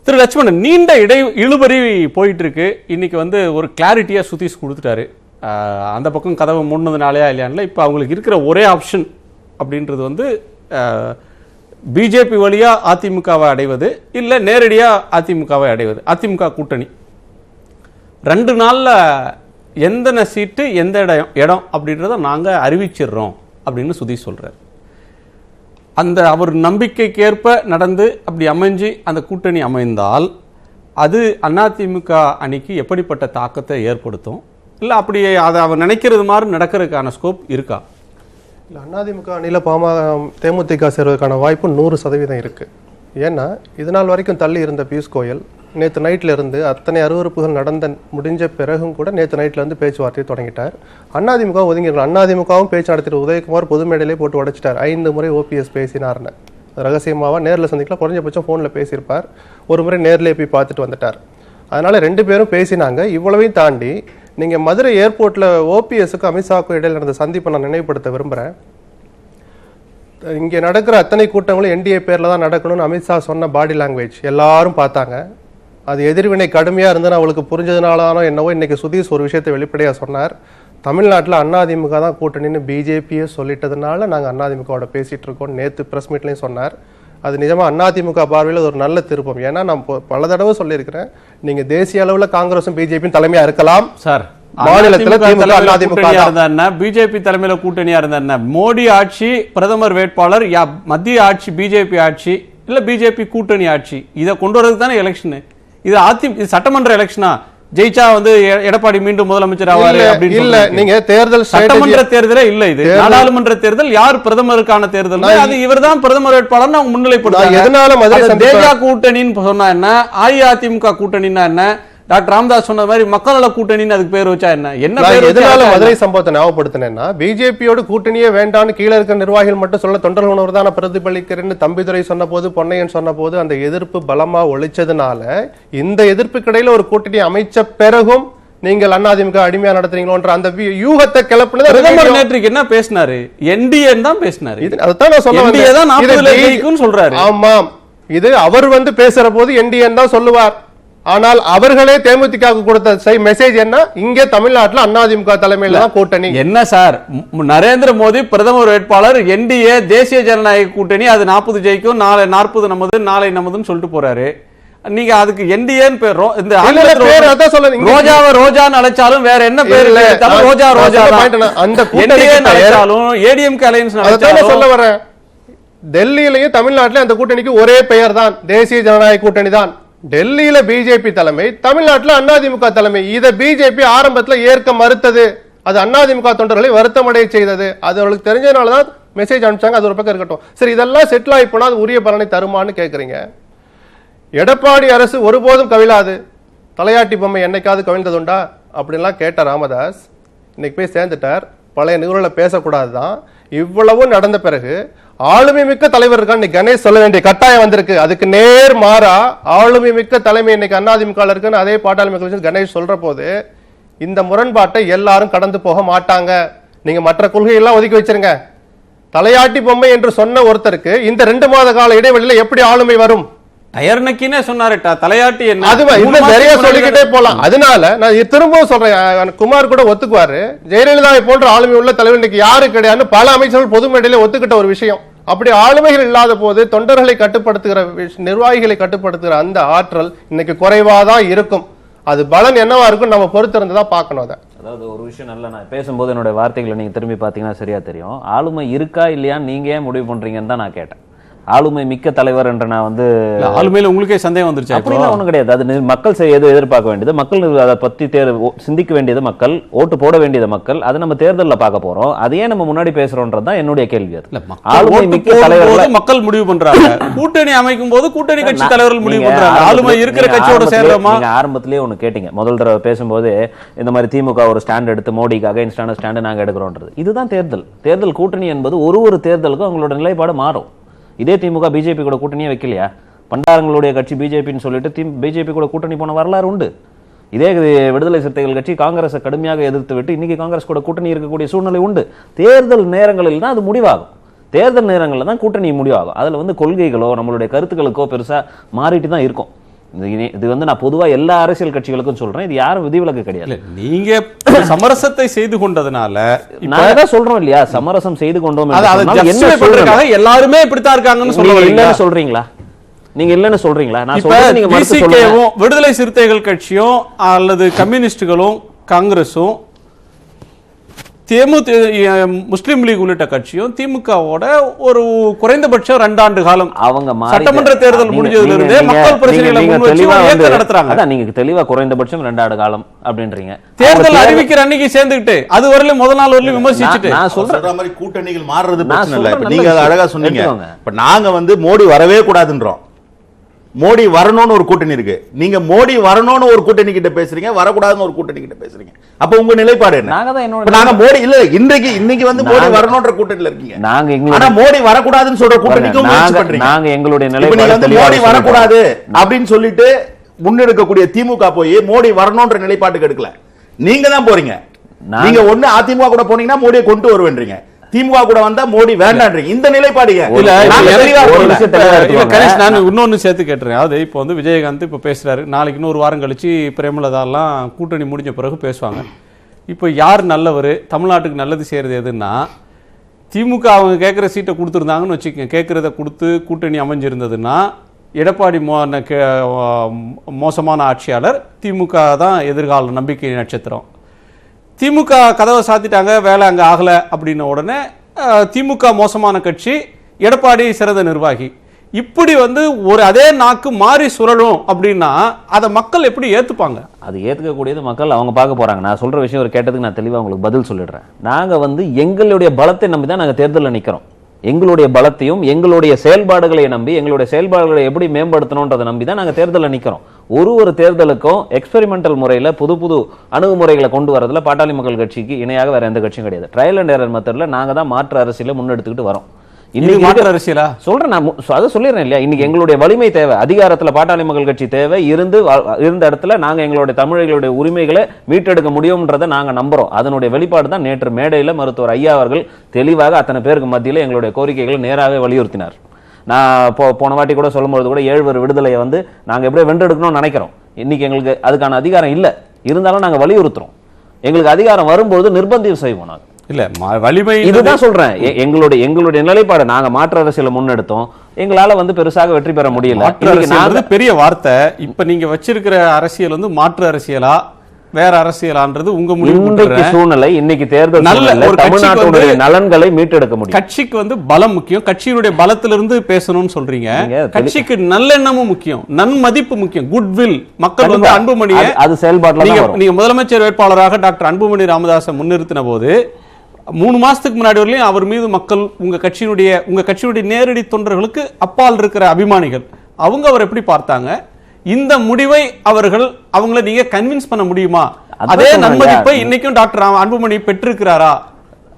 திரு லட்சுமணன், நீண்ட இழுபறி போயிட்டு இருக்கு. இன்னைக்கு வந்து ஒரு கிளாரிட்டியா சுதீஷ் கொடுத்துட்டாரு. அந்த பக்கம் கதவை மூடினதுனாலயா இல்லையான்ல, இப்போ அவங்களுக்கு இருக்கிற ஒரே ஆப்ஷன் அப்படின்றது வந்து பிஜேபி வழியா அதிமுகவை அடைவது, இல்லை நேரடியா அதிமுகவை அடைவது. அதிமுக கூட்டணி 2 நாள்ல எந்தன சீட்டு எந்த இடம் அப்படின்றத நாங்கள் அறிவிச்சிடுறோம் அப்படின்னு சுதீஷ் சொல்றாரு. அந்த அவர் நம்பிக்கைக்கேற்ப நடந்து அப்படி அமைஞ்சு அந்த கூட்டணி அமைந்தால் அது அதிமுக அணிக்கு எப்படிப்பட்ட தாக்கத்தை ஏற்படுத்தும்? இல்லை அப்படி அதை அவர் நினைக்கிறது மாதிரி நடக்கிறதுக்கான ஸ்கோப் இருக்கா? இல்லை, அதிமுக அணியில் தேமுதிக சேர்வதற்கான வாய்ப்பு 100% இருக்கு. ஏன்னா இது நாள் வரைக்கும் தள்ளி இருந்த பியூஷ் கோயல் நேற்று நைட்டில் இருந்து அத்தனை அருவறுப்புகள் முடிஞ்ச பிறகும் கூட நேற்று நைட்டில் இருந்து பேச்சுவார்த்தையை தொடங்கிட்டார். அதிமுக ஒதுங்கிருக்கலாம். அதிமுகவும் பேச்சு நடத்திட்டு உதயகுமார் பொது மேடையிலே போட்டு உடைச்சிட்டார். 5 முறை ஓபிஎஸ் பேசினார்னு ரகசியமாக நேரில் சந்திக்கலாம், குறைஞ்சபட்சம் ஃபோனில் பேசியிருப்பார். ஒரு முறை நேரிலே போய் பார்த்துட்டு வந்துட்டார். அதனால 2 பேரும் பேசினாங்க. இவ்வளவையும் தாண்டி நீங்கள் மதுரை ஏர்போர்ட்டில் ஓபிஎஸ்க்கு அமித்ஷாவுக்கும் இடையில் நடந்த சந்திப்பை நான் நினைவுபடுத்த விரும்புகிறேன். இங்கே நடக்கிற அத்தனை கூட்டங்களும் என்டிஏ பேரில் தான் நடக்கணும்னு அமித்ஷா சொன்ன பாடி லாங்குவேஜ் எல்லாரும் பார்த்தாங்க. அது எதிர்வினை கடுமையாக இருந்ததுன்னு அவளுக்கு புரிஞ்சதுனாலானோ என்னவோ இன்னைக்கு சுதீஷ் ஒரு விஷயத்தை வெளிப்படையாக சொன்னார். தமிழ்நாட்டில் அதிமுக தான் கூட்டணின்னு பிஜேபியே சொல்லிட்டதுனால நாங்கள் அதிமுகவோட பேசிகிட்டு இருக்கோம் நேற்று ப்ரெஸ் மீட்லையும் சொன்னார். அது நிஜமாக அதிமுக பார்வையில் ஒரு நல்ல திருப்பம். ஏன்னா நான் பல தடவை சொல்லியிருக்கிறேன், நீங்கள் தேசிய அளவில் காங்கிரஸும் பிஜேபியும் தலைமையாக இருக்கலாம் சார், மாநிலத்தில் பிஜேபி தலைமையில கூட்டணியா இருந்தா மோடி ஆட்சி பிரதமர் வேட்பாளர், மத்திய ஆட்சி பிஜேபி ஆட்சி இல்ல பிஜேபி கூட்டணி ஆட்சி, இதை கொண்டு வரதுக்கு தானே எலெக்ஷன். இது சட்டமன்ற எலெக்ஷனா? ஜெயிச்சா எடப்பாடி மீண்டும் முதலமைச்சர் ஆவாரு அப்படின்னு இல்ல. நீங்க தேர்தல் சட்டமன்ற தேர்தலே இல்ல, இது நாடாளுமன்ற தேர்தல். யார் பிரதமருக்கான தேர்தல்? அது இவர்தான் பிரதமர் வேட்பாளர் அவங்க முன்னிலைப்படுத்தாங்க. எதனால மதுரை தேஜா கூட்டணின்னு சொன்னா என்ன, அஇஅதிமுக கூட்டணின்னா என்ன, டாக்டர் ராமதாஸ் சொன்ன மாதிரி மக்கள் நல கூட்டணின்னு அதுக்கு பேர் வச்சா என்ன? எதனால மதுரை சம்பவத்தை ஞாபகப்படுத்தினேன்னா, பிஜேபியோட கூட்டணியே வேண்டான்னு கீழே இருக்க நிர்வாகிகள் மட்டும் சொல்ல தொண்டர்கள் உணர்வு தான் பிரதிபலிக்கிறேன்னு தம்பிதுரை சொன்ன போது, பொன்னையன் சொன்ன போது அந்த எதிர்ப்பு பலமா ஒழிச்சதுனால இந்த எதிர்ப்புக்கு இடையில ஒரு கூட்டணி அமைச்ச பிறகும் நீங்கள் அதிமுக அடிமையா நடத்துறீங்களோன்ற அந்த யூகத்தை கிளப்புனது பிரதமர் நேற்றுக்கு என்ன பேசினாரு? என்டிஏ தான் பேசினாரு. அதான் நான் சொல்ல வந்தேன் சொல்றாரு. ஆமாம், இது அவர் பேசுற போது என்டிஏ தான் சொல்லுவார். ஆனால் அவர்களே தேமுதிக கொடுத்த மெசேஜ் என்ன? இங்கே தமிழ்நாட்டில் அதிமுக தலைமையில தான் கூட்டணி. என்ன சார், நரேந்திர மோடி பிரதமர் வேட்பாளர், என்டிஏ தேசிய ஜனநாயக கூட்டணி, அது 40 ஜெயிக்கும், நாளை 40 நமது, நாளை நமதுன்னு சொல்லிட்டு போறாரு. நீங்க அதுக்கு என்டிஏன்னு பேர், இந்த ரோஜாவை ரோஜான்னு அழைச்சாலும் வேற என்ன பேர் ரோஜா ரோஜா அந்த கூட்டணி அழைச்சாலும் ஏடிஎம்கே அலையன்ஸ் சொல்ல வரேன். டெல்லியிலையும் தமிழ்நாட்டிலும் அந்த கூட்டணிக்கு ஒரே பெயர் தான், தேசிய ஜனநாயக கூட்டணி தான். டெல்லியில பிஜேபி தலைமை, தமிழ்நாட்டில் அதிமுக தலைமை. இதை பிஜேபி ஆரம்பத்தில் ஏற்க மறுத்தது. அது அதிமுக தொண்டர்களை வருத்தமடைய செய்தது. அது அவளுக்கு தெரிஞ்சதுனாலதான் மெசேஜ் அனுப்பிச்சாங்க. அது ஒரு பக்கம் இருக்கட்டும். சரி, இதெல்லாம் செட்டில் ஆகி போனா அது உரிய பலனை தருமான்னு கேட்குறீங்க. எடப்பாடி அரசு ஒருபோதும் கவிழாது. தலையாட்டி பொம்மை என்னைக்காவது கவிழ்ந்ததுண்டா அப்படின்லாம் கேட்ட ராமதாஸ் இன்னைக்கு போய் சேர்ந்துட்டார். பழைய நிகழ்வுல பேசக்கூடாதுதான். இவ்வளவும் நடந்த பிறகு ஆளுமை மிக்க தலைவர் இருக்கான்னு கணேஷ் சொல்ல வேண்டிய கட்டாயம் வந்திருக்கு. அதுக்கு நேர் மாறா ஆளுமை மிக்க தலைமை இன்னைக்கு அதிமுக இருக்குன்னு அதே பாட்டாளி கணேஷ் சொல்ற போது இந்த முரண்பாட்டை எல்லாரும் கடந்து போக மாட்டாங்க. நீங்க மற்ற கொள்கையெல்லாம் ஒதுக்கி வச்சிருங்க. தலையாட்டி பொம்மை என்று சொன்ன ஒருத்தருக்கு இந்த 2 மாத கால இடைவெளியில எப்படி ஆளுமை வரும்? டயர்னக்கினே சொன்னாருட்டா, தலையாட்டி என்ன? அதுவா இன்னும் நிறைய சொல்லிக்கிட்டே போலாம். அதனால நான் திரும்பவும் சொல்றேன், குமார் கூட ஒத்துக்குவாரு, ஜெயலலிதாவை போன்ற ஆளுமை உள்ள தலைவர் இன்னைக்கு யாரு கிடையாது பல அமைச்சர்கள் பொது மேடையில ஒத்துக்கிட்ட ஒரு விஷயம். அப்படி ஆளுமைகள் இல்லாத போது தொண்டர்களை கட்டுப்படுத்துகிற நிர்வாகிகளை கட்டுப்படுத்துகிற அந்த ஆற்றல் இன்னைக்கு குறைவாதான் இருக்கும். அது பலன் என்னவா இருக்கும் நம்ம பொறுத்திருந்துதான் பார்க்கணும். அதை அதாவது ஒரு விஷயம் நல்லா நான் பேசும்போது என்னோட வார்த்தைகளை நீங்க திரும்பி பாத்தீங்கன்னா சரியா தெரியும். ஆளுமை இருக்கா இல்லையான்னு நீங்க ஏன் முடிவு பண்றீங்கன்னு தான் நான் கேட்டேன். ஆளுமை மிக்க தலைவர் என்ற நான் ஆளுமையில உங்களுக்கே சந்தேகம் வந்துருச்சு? அப்படிலாம் ஒண்ணும் கிடையாது. அது மக்கள் எதிர்பார்க்க வேண்டியது, மக்கள் அதை பத்தி சிந்திக்க வேண்டியது, மக்கள் ஓட்டு போட வேண்டியது மக்கள். அதை நம்ம தேர்தலில் பார்க்க போறோம். அதையே நம்ம முன்னாடி பேசுறோம்ன்றதுதான் என்னுடைய கேள்வி. அது ஆளுமை மிக்க தலைவர்கள் மக்கள் முடிவு பண்றாங்க. கூட்டணி அமைக்கும் போது கூட்டணி கட்சி தலைவர்கள் முடிவு பண்றாங்க. ஆளுமை இருக்கிற கட்சியோட சேர்றோமா? நீங்க ஆரம்பத்திலேயே ஒண்ணு கேட்டீங்க, முதல் தடவை பேசும்போது இந்த மாதிரி திமுக ஒரு ஸ்டாண்ட் எடுத்து மோடிக்கு அகைன்ஸ்டான ஸ்டாண்ட் நாங்க எடுக்கிறோம்ன்றது. இதுதான் தேர்தல் கூட்டணி என்பது ஒரு தேர்தலுக்கும் அவங்களோட நிலைப்பாடு மாறும். இதே திமுக பிஜேபி கூட கூட்டணியே வைக்கலையா? பண்டாரங்களுடைய கட்சி பிஜேபின்னு சொல்லிட்டு பிஜேபி கூட கூட்டணி போன வரலாறு உண்டு. இதே விடுதலை சிறுத்தைகள் கட்சி காங்கிரஸை கடுமையாக எதிர்த்து விட்டு இன்னைக்கு காங்கிரஸ் கூட கூட்டணி இருக்கக்கூடிய சூழ்நிலை உண்டு. தேர்தல் நேரங்களில் தான் அது முடிவாகும். தேர்தல் நேரங்களில் தான் கூட்டணி முடிவாகும். அதுல கொள்கைகளோ நம்மளுடைய கருத்துக்களுக்கோ பெருசா மாறிட்டு தான் இருக்கும். இது நான் பொதுவா எல்லா அரசியல் கட்சிகளுக்கும் சொல்றேன். இது யாரும் விதிவிலக்கு கிடையாது. நீங்க சமரசத்தை செய்து கொண்டதுனால நான் சொல்றோம் இல்லையா, சமரசம் செய்து கொண்டோம். எல்லாருமே இப்படித்தான் இருக்காங்கன்னு சொல்றீங்களா? நீங்க இல்லன்னு சொல்றீங்களா? விடுதலை சிறுத்தைகள் கட்சியும் அல்லது கம்யூனிஸ்டுகளும் காங்கிரஸும் முஸ்லீம் லீக் உள்ளிட்ட கட்சியும் திமுகவோட ஒரு குறைந்தபட்சம் 2 ஆண்டு காலம் அவங்க சட்டமன்ற தேர்தல் முடிஞ்சதுல இருந்தே மக்கள் பிரச்சனைகளை முன்வச்சு ஒரு இயக்கம் நடத்துறாங்க. அதான் நீங்க தெளிவா குறைந்தபட்சம் 2 ஆண்டு காலம் அப்படின்றீங்க. தேர்தல் அறிவிக்கிற அன்னைக்கு சேர்ந்துக்கிட்டு அது வரல முதல் நாள் வரல விமர்சிச்சுட்டு நான் சொல்ற மாதிரி கூட்டணிகள் மாறுறது நான் பிரச்சனை இல்ல. சொல்ற நீங்க நல்ல அழகா விஷயம். சொன்னீங்க. எடுத்துக்கோங்க. இப்ப நாங்க வந்து மோடி வரவே கூடாதுன்றோம். மோடி வரணும்னு ஒரு கூட்டணி இருக்கு. நீங்க மோடி வரணும்னு ஒரு கூட்டணி கிட்ட பேசுறீங்க, வரக்கூடாதுன்னு ஒரு கூட்டணி கிட்ட பேசுறீங்க. அப்ப உங்க நிலைப்பாடு என்ன? நாங்க தான் இப்ப நாங்க மோடி இல்ல இன்னைக்கு வந்து மோடி வரணும்ன்ற கூட்டணியில இருக்கீங்க. ஆனா மோடி வரக்கூடாதுன்னு சொல்ற கூட்டணிக்கு முயற்சி பண்றீங்க. நாங்க எங்களுடைய இப்ப நீங்க நிலைப்பாடு வந்து மோடி வரக்கூடாது அப்படின்னு சொல்லிட்டு முன்னெடுக்கக்கூடிய திமுக போய் மோடி வரணும்ன்ற நிலைப்பாட்டுக்கு எடுக்கல. நீங்க தான் போறீங்க. நீங்க ஒண்ணு அதிமுக கூட போனீங்கன்னா மோடியை கொண்டு வருவேன்றீங்க, திமுக கூட வந்தா மோடி வேண்டான்றீங்க. இந்த நிலைப்பாடு நான் இன்னொன்னு சேர்த்து கேட்டுறேன். அதாவது இப்போ வந்து விஜயகாந்த் இப்ப பேசுறாரு, நாளைக்கு இன்னொரு வாரம் கழிச்சு பிரேமலதா எல்லாம் கூட்டணி முடிஞ்ச பிறகு பேசுவாங்க. இப்போ யார் நல்லவர், தமிழ்நாட்டுக்கு நல்லது செய்யறது எதுன்னா, திமுக அவங்க கேட்குற சீட்டை கொடுத்துருந்தாங்கன்னு வச்சுக்கோங்க, கேட்குறத கொடுத்து கூட்டணி அமைஞ்சிருந்ததுன்னா எடப்பாடி மோசமான ஆட்சியாளர், திமுக தான் எதிர்கால நம்பிக்கை நட்சத்திரம். திமுக கதவை சாத்திட்டாங்க, வேலை அங்கே ஆகலை அப்படின்ன உடனே திமுக மோசமான கட்சி, எடப்பாடி சிறந்த நிர்வாகி. இப்படி வந்து ஒரு அதே நாக்கு மாறி சுழலும் அப்படின்னா அதை மக்கள் எப்படி ஏற்றுப்பாங்க? அது ஏற்றுக்கக்கூடியது மக்கள் அவங்க பார்க்க போறாங்க. நான் சொல்ற விஷயம் ஒரு கேட்டதுக்கு நான் தெளிவாக உங்களுக்கு பதில் சொல்லிடுறேன். நாங்கள் வந்து எங்களுடைய பலத்தை நம்பி தான் நாங்கள் தேர்தலில் நிற்கிறோம். எங்களுடைய பலத்தையும் எங்களுடைய செயல்பாடுகளை நம்பி, எங்களுடைய செயல்பாடுகளை எப்படி மேம்படுத்தணுன்றதை நம்பி தான் நாங்கள் தேர்தலில் நிற்கிறோம். ஒரு தேர்தலுக்கும் எக்ஸ்பெரிமெண்டல் முறையில் புது புது அணுகுமுறைகளை கொண்டு வரதுல பாட்டாளி மக்கள் கட்சிக்கு இணையாக வேற எந்த கட்சியும் கிடையாது. ட்ரையல் அண்ட் எரர் மெத்தட்ல நாங்கள் தான் மாற்று அரசியலை முன்னெடுத்துக்கிட்டு வரோம். இன்னைக்கு மாற்று அரசியலா சொல்றேன், நான் அதை சொல்லிடுறேன் இல்லையா. இன்னைக்கு எங்களுடைய வலிமை தேவை, அதிகாரத்துல பாட்டாளி மக்கள் கட்சி தேவை, இருந்த இடத்துல நாங்க எங்களுடைய தமிழர்களுடைய உரிமைகளை மீட்டெடுக்க முடியும்ன்றதை நாங்க நம்புறோம். அதனுடைய வெளிப்பாடு தான் நேற்று மேடையில் மருத்துவர் ஐயா அவர்கள் தெளிவாக அத்தனை பேருக்கு மத்தியில் எங்களுடைய கோரிக்கைகளை நேராக வலியுறுத்தினார். நான் போன வாட்டி கூட சொல்லும்போது கூட 7 விடுதலையை வந்து நாங்க எப்படியே வென்றெடுக்கணும்னு நினைக்கிறோம். இன்னைக்கு எங்களுக்கு அதுக்கான அதிகாரம் இல்லை, இருந்தாலும் நாங்க வலியுறுத்துறோம். எங்களுக்கு அதிகாரம் வரும்போது நிர்பந்தம் செய்வோம். நாங்க இல்ல வலிமை இதுதான் சொல்றேன். எங்களுடைய நிலைப்பாடு நாங்க மாற்று அரசியலை முன்னெடுத்தோம், எங்களால வந்து பெருசாக வெற்றி பெற முடியல. பெரிய வார்த்தை. இப்ப நீங்க வச்சிருக்கிற அரசியல் வந்து மாற்று அரசியலா வேற அரசியலான்றது உங்க முடிவு. சூழ்நிலை இன்னைக்கு தேர்தல் நல்ல ஒரு தமிழ்நாட்டுடைய நலன்களை மீட்டெடுக்க முடியும். கட்சிக்கு வந்து பலம் முக்கியம், கட்சியினுடைய பலத்திலிருந்து பேசணும்னு சொல்றீங்க. கட்சிக்கு நல்லெண்ணமும் முக்கியம், நன்மதிப்பு முக்கியம், குட்வில். மக்கள் வந்து அன்புமணியை அது செயல்பாடுல நீங்க முதலமைச்சர் வேட்பாளராக டாக்டர் அன்புமணி ராமதாஸை முன்னிறுத்தின போது 3 மாசத்துக்கு முன்னாடி வரலையும் அவர் மீது மக்கள் உங்க கட்சியினுடைய நேரடி தொண்டர்களுக்கு அப்பால் இருக்கிற அபிமானிகள் அவங்க அவர் எப்படி பார்த்தாங்க? இந்த முடிவை அவங்கள நீங்க கன்வின்ஸ் பண்ண முடியுமா? அதே நன்மதிப்பை இன்னைக்கும் டாக்டர் அன்புமணி பெற்றிருக்கிறாரா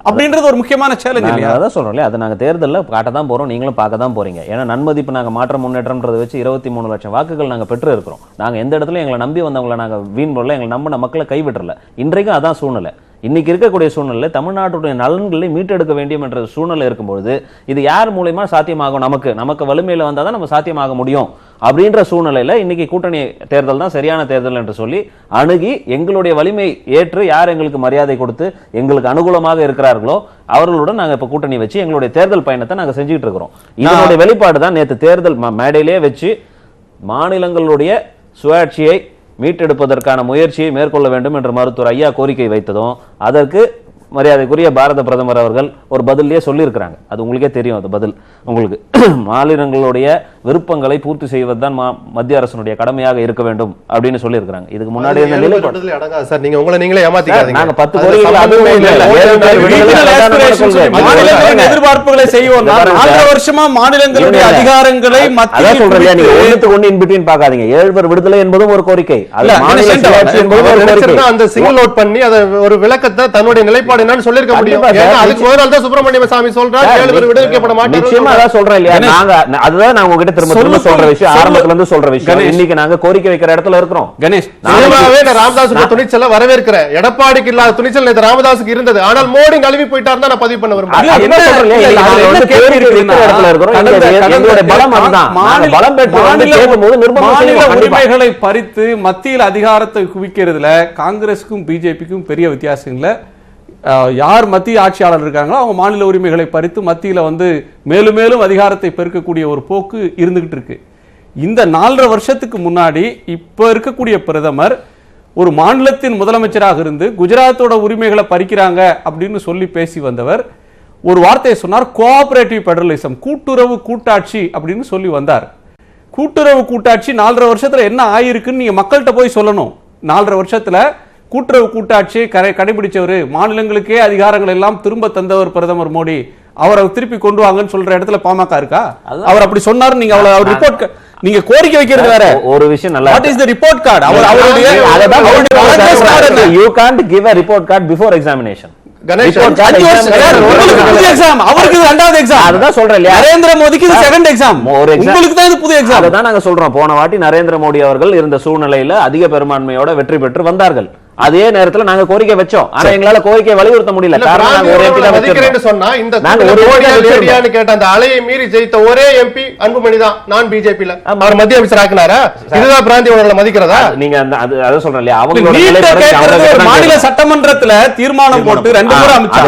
அப்படின்றது ஒரு முக்கியமான சேலஞ்ச் இல்லையா? அதான் சொல்றோம், அதை நாங்க தேர்தலில் காட்ட தான் போறோம், நீங்களும் பார்க்க தான் போறீங்க. ஏன்னா நன்மதிப்பு நாங்க மாற்ற முன்னேற்றம்ன்றதை வச்சு 23 லட்சம் வாக்குகள் நாங்க பெற்று இருக்கிறோம். நாங்க எந்த இடத்துல எங்களை நம்பி வந்தவங்களை நாங்க வீண் போடல, எங்களை நம்பின மக்களை கைவிடல. இன்றைக்கும் அதான் சூழ்நிலை. இன்னைக்கு இருக்கக்கூடிய சூழ்நிலை தமிழ்நாட்டுடைய நலன்களை மீட்டெடுக்க வேண்டும் என்ற சூழ்நிலை இருக்கும்பொழுது இது யார் மூலமா சாத்தியமாகும்? நமக்கு வலிமையில வந்தால் தான் நம்ம சாத்தியமாக முடியும். அப்படின்ற சூழ்நிலையில இன்னைக்கு கூட்டணி தேர்தல் தான் சரியான தேர்தல் என்று சொல்லி அணுகி எங்களுடைய வலிமை ஏற்று யார் எங்களுக்கு மரியாதை கொடுத்து எங்களுக்கு அனுகூலமாக இருக்கிறார்களோ அவர்களுடன் நாங்க இப்ப கூட்டணி வச்சு எங்களுடைய தேர்தல் பயணத்தை நாங்க செஞ்சுட்டு இருக்கிறோம். இதனுடைய வெளிப்பாடு தான் நேற்று தேர்தல் மேடையிலே வச்சு மாநிலங்களுடைய சுயாட்சியை மீட்டெடுப்பதற்கான முயற்சியை மேற்கொள்ள வேண்டும் என்று மருத்துவர் ஐயா கோரிக்கை வைத்ததும் அதற்கு மரியாதைக்குரிய பாரத பிரதமர் அவர்கள் ஒரு பதிலே சொல்லியிருக்கிறாங்க. அது உங்களுக்கே தெரியும். அது பதில் உங்களுக்கு மாநிலங்களுடைய விருப்பங்களை பூர்த்தி செய்வதுதான் மத்திய அரசினுடைய கடமையாக இருக்க வேண்டும் அப்படின்னு சொல்லியிருக்கிறாங்க. இதுக்கு முன்னாடி சார் நீங்க உங்களை நீங்களே ஏமாத்திக்காதீங்க. நாங்க 10 எதிர்பார்ப்புகளை செய்வோம். 4 வருஷமா மாநிலங்களுடைய அதிகாரங்களை ஒன்றுக்கு ஒன்று இன் பிட்வீன் பார்க்காதீங்க. 7 விடுதலை என்பதும் ஒரு கோரிக்கை. அந்த சிங்கிள் நோட் பண்ணி அதை ஒரு விளக்கத்தை தன்னுடைய நிலைப்பாடு என்னன்னு சொல்லிருக்க முடியும். அதுக்கு முதல் நாள் தான் சுப்பிரமணிய சாமி சொல்றாரு 7 விடுவிக்கப்பட மாட்டேன். நிச்சயமா அதான் சொல்றேன் இல்லையா. நாங்க அதுதான் நான் உங்ககிட்ட திரும்ப சொல்ற விஷயம், ஆரம்பத்துல இருந்து சொல்ற விஷயம். இன்னைக்கு நாங்க கோரிக்கை வைக்கிற இடத்துல இருக்கிறோம். கணேஷ் ராமதாஸ் துணிச்சல வரவேற்கிறேன். எடப்பாடிக்கு இல்லாத துணிச்சல் ராமதாஸுக்கு இருந்தது. ஆனால் மோடி நழுவி போயிட்டார் தான் நான் பதிவு பண்ண விரும்புறேன். உரிமைகளை பறித்து மத்தியில் அதிகாரத்தை குவிக்கிறதுல காங்கிரஸுக்கும் பிஜேபிக்கும் பெரிய வித்தியாசம் இல்ல. யார் மத்திய ஆட்சியாளர் இருக்காங்களோ அவங்க மாநில உரிமைகளை பறித்து மத்தியில வந்து மேலும் மேலும் அதிகாரத்தை பெருக்கக்கூடிய ஒரு போக்கு இருந்துகிட்டு இருக்கு. இந்த 4.5 வருஷத்துக்கு முன்னாடி இப்ப இருக்கக்கூடிய பிரதமர் ஒரு மாநிலத்தின் முதலமைச்சராக இருந்து குஜராத்தோட உரிமைகளை பறிக்கிறாங்க அப்படின்னு சொல்லி பேசி வந்தவர் ஒரு வார்த்தையை சொன்னார், கோஆபரேட்டிவ் பெடரலிசம், கூட்டுறவு கூட்டாட்சி அப்படின்னு சொல்லி வந்தார். கூட்டுறவு கூட்டாட்சி 4.5 வருஷத்துல என்ன ஆயிருக்குன்னு நீங்க மக்கள்கிட்ட போய் சொல்லணும். 4.5 வருஷத்துல கூட்டுறவு கூட்டாட்சியை கடைபிடிச்சவர், மாநிலங்களுக்கே அதிகாரங்கள் எல்லாம் திரும்ப தந்தவர் பிரதமர் மோடி, அவரை திருப்பி கொண்டு வாங்கன்னு சொல்ற இடத்துல பாமக இருக்கா? அவர் அப்படி சொன்னாரு. நீங்க அவர் ரிப்போர்ட் நீங்க கோரிக்கை வைக்கிறது வேற ஒரு விஷயம். நல்லா what is the report card? அவருடைய you can't give a report card before examination. Ganesh அவருக்கு ரெண்டாவது எக்ஸாம். அதுதான் சொல்றேன் இல்லையா, நரேந்திர மோடிக்கு இது செகண்ட் எக்ஸாம், உங்களுக்கு தான் இது புது எக்ஸாம். அதுதான் நாங்க சொல்றோம். போன வாட்டி நரேந்திர மோடி அவர்கள் இருந்த சூழ்நிலையில அதிக பெரும்பான்மையோட வெற்றி பெற்று வந்தார்கள். அதே நேரத்துல நாங்க கோரிக்கை வச்சோம். ஆனா எங்களால கோரிக்கை வலியுறுத்த முடியல. காரணம் நாங்க ஒரு எம்பி தான் வச்சிருக்கோம். சொன்னா இந்த நாங்க ஒரு லேடியான்னு கேட்ட அந்த அலையை மீறி ஜெயித்த ஒரே எம்பி அன்புமணி தான். நான் பிஜேபில அவர் மத்திய அமைச்சர் ஆக்குனாரா? இதுதான் பிராந்திய உணர்வுகளை மதிக்கிறதா? நீங்க அத சொல்றேன் இல்லையா, அவங்களோட மாநில சட்டமன்றத்துல தீர்மானம் போட்டு 2 முறை அமைச்சா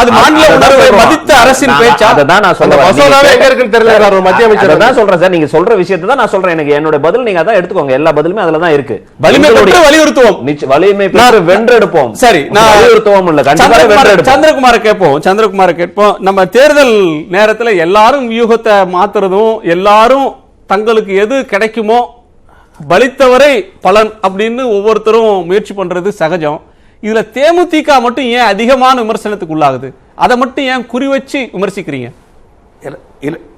அது மாநில உணர்வை மதித்த அரசின் பேச்சா? அததான் நான் சொல்றேன். மசோதாவே எங்க இருக்குன்னு தெரியல. ஒரு மத்திய அமைச்சர் தான் சொல்றேன் சார். நீங்க சொல்ற விஷயத்தை தான் நான் சொல்றேன். எனக்கு என்னோட பதில் நீங்க அதான் எடுத்துக்கோங்க. எல்லா பதிலுமே அதுல தான் இருக்கு. வலிமை பெற்று வலியுறுத்துவோம். வலிமை வென்றெடுப்போம். சரி, சந்திரகுமார கேட்போம். நம்ம தேர்தல் நேரத்தில் எல்லாரும் வியூகத்தை மாத்துறதும், எல்லாரும் தங்களுக்கு எது கிடைக்குமோ பலித்தவரை பலன் அப்படின்னு ஒவ்வொருத்தரும் முயற்சி பண்றது சகஜம். இதுல தேமுதிக மட்டும் ஏன் அதிகமான விமர்சனத்துக்கு உள்ளாகுது? அதை மட்டும் ஏன் குறி வச்சு விமர்சிக்கிறீங்க?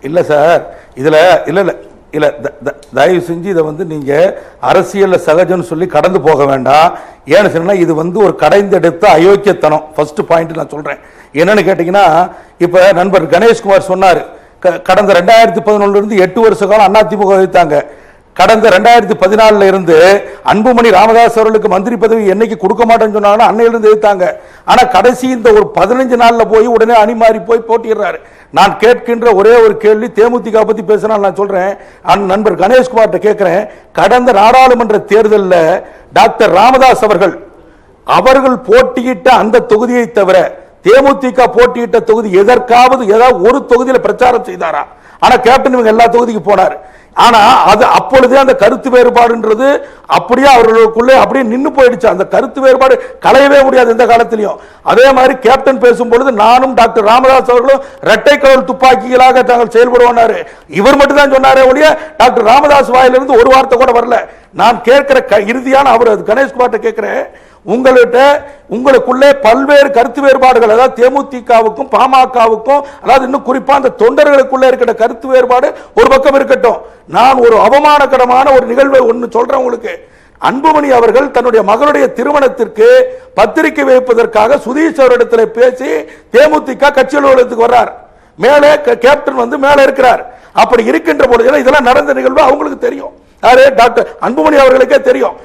இல்ல சார், இதுல இல்ல இல்ல இல்ல தயவு செஞ்சு இதை நீங்க அரசியல் சகஜம்னு சொல்லி கடந்து போக வேண்டாம். ஏன்னு சொன்னா இது ஒரு கடைந்தெடுத்த அயோக்கியத்தனம். ஃபர்ஸ்ட் பாயிண்ட் நான் சொல்றேன். என்னன்னு கேட்டீங்கன்னா, இப்ப நண்பர் கணேஷ்குமார் சொன்னாரு, கடந்த 2011 இருந்து 8 வருஷ காலம் அதிமுக வைத்தாங்க. கடந்த 2014 இருந்து அன்புமணி ராமதாஸ் அவர்களுக்கு மந்திரி பதவி என்னைக்கு கொடுக்க மாட்டேன்னு சொன்னாங்கன்னா அன்னையிலிருந்து எதிர்த்தாங்க. ஆனா கடைசி இந்த ஒரு 15 நாள்ல போய் உடனே அணிமாறி போய் போட்டிடுறாரு. நான் கேட்கின்ற ஒரே ஒரு கேள்வி, தேமுதிக பத்தி பேசினா நான் சொல்றேன், நண்பர் கணேஷ்குமார்ட்ட கேட்கிறேன். கடந்த நாடாளுமன்ற தேர்தலில் டாக்டர் ராமதாஸ் அவர்கள் போட்டியிட்ட அந்த தொகுதியை தவிர தேமுதிக போட்டியிட்ட தொகுதி எதற்காவது ஏதாவது ஒரு தொகுதியில் பிரச்சாரம் செய்தாரா? ஆனா கேப்டன் இவங்க எல்லா தொகுதிக்கு போனார். ஆனா அது அப்பொழுதே அந்த கருத்து வேறுபாடுன்றது அப்படியே அவர்களுக்குள்ளே அப்படியே நின்று போயிடுச்சு. அந்த கருத்து வேறுபாடு களையவே முடியாது எந்த காலத்திலையும். அதே மாதிரி கேப்டன் பேசும்பொழுது நானும் டாக்டர் ராமதாஸ் அவர்களும் இரட்டை கவல் துப்பாக்கிகளாக தாங்கள் செயல்படுவாரு. இவர் மட்டும் தான் சொன்னாரே ஒழிய டாக்டர் ராமதாஸ் வாயிலிருந்து ஒரு வார்த்தை கூட வரல. நான் கேட்கிற இறுதியான அவர் கணேஷ்குமார்ட்ட கேட்கிறேன், உங்களுக்குள்ளே பல்வேறு கருத்து வேறுபாடுகள், அதாவது தேமுதிகவுக்கும் பாமகவுக்கும், அதாவது இன்னும் குறிப்பா அந்த தொண்டர்களுக்குள்ளே இருக்கிற கருத்து வேறுபாடு ஒரு பக்கம் இருக்கட்டும். நான் ஒரு அவமானகரமான ஒரு நிகழ்வை ஒன்று சொல்றேன் உங்களுக்கு. அன்புமணி அவர்கள் தன்னுடைய மகளுடைய திருமணத்திற்கு பத்திரிகை வைப்பதற்காக சுதீஷ் அவரிடத்தில் பேசி தேமுதிக கட்சி அலுவலகத்துக்கு வர்றார். மேலே கேப்டன் மேலே இருக்கிறார். அப்படி இருக்கின்ற பொழுது இதெல்லாம் நடந்த நிகழ்வு அவங்களுக்கு தெரியும். டாக்டர் அன்புமணி அவர்களுக்கே தெரியும்.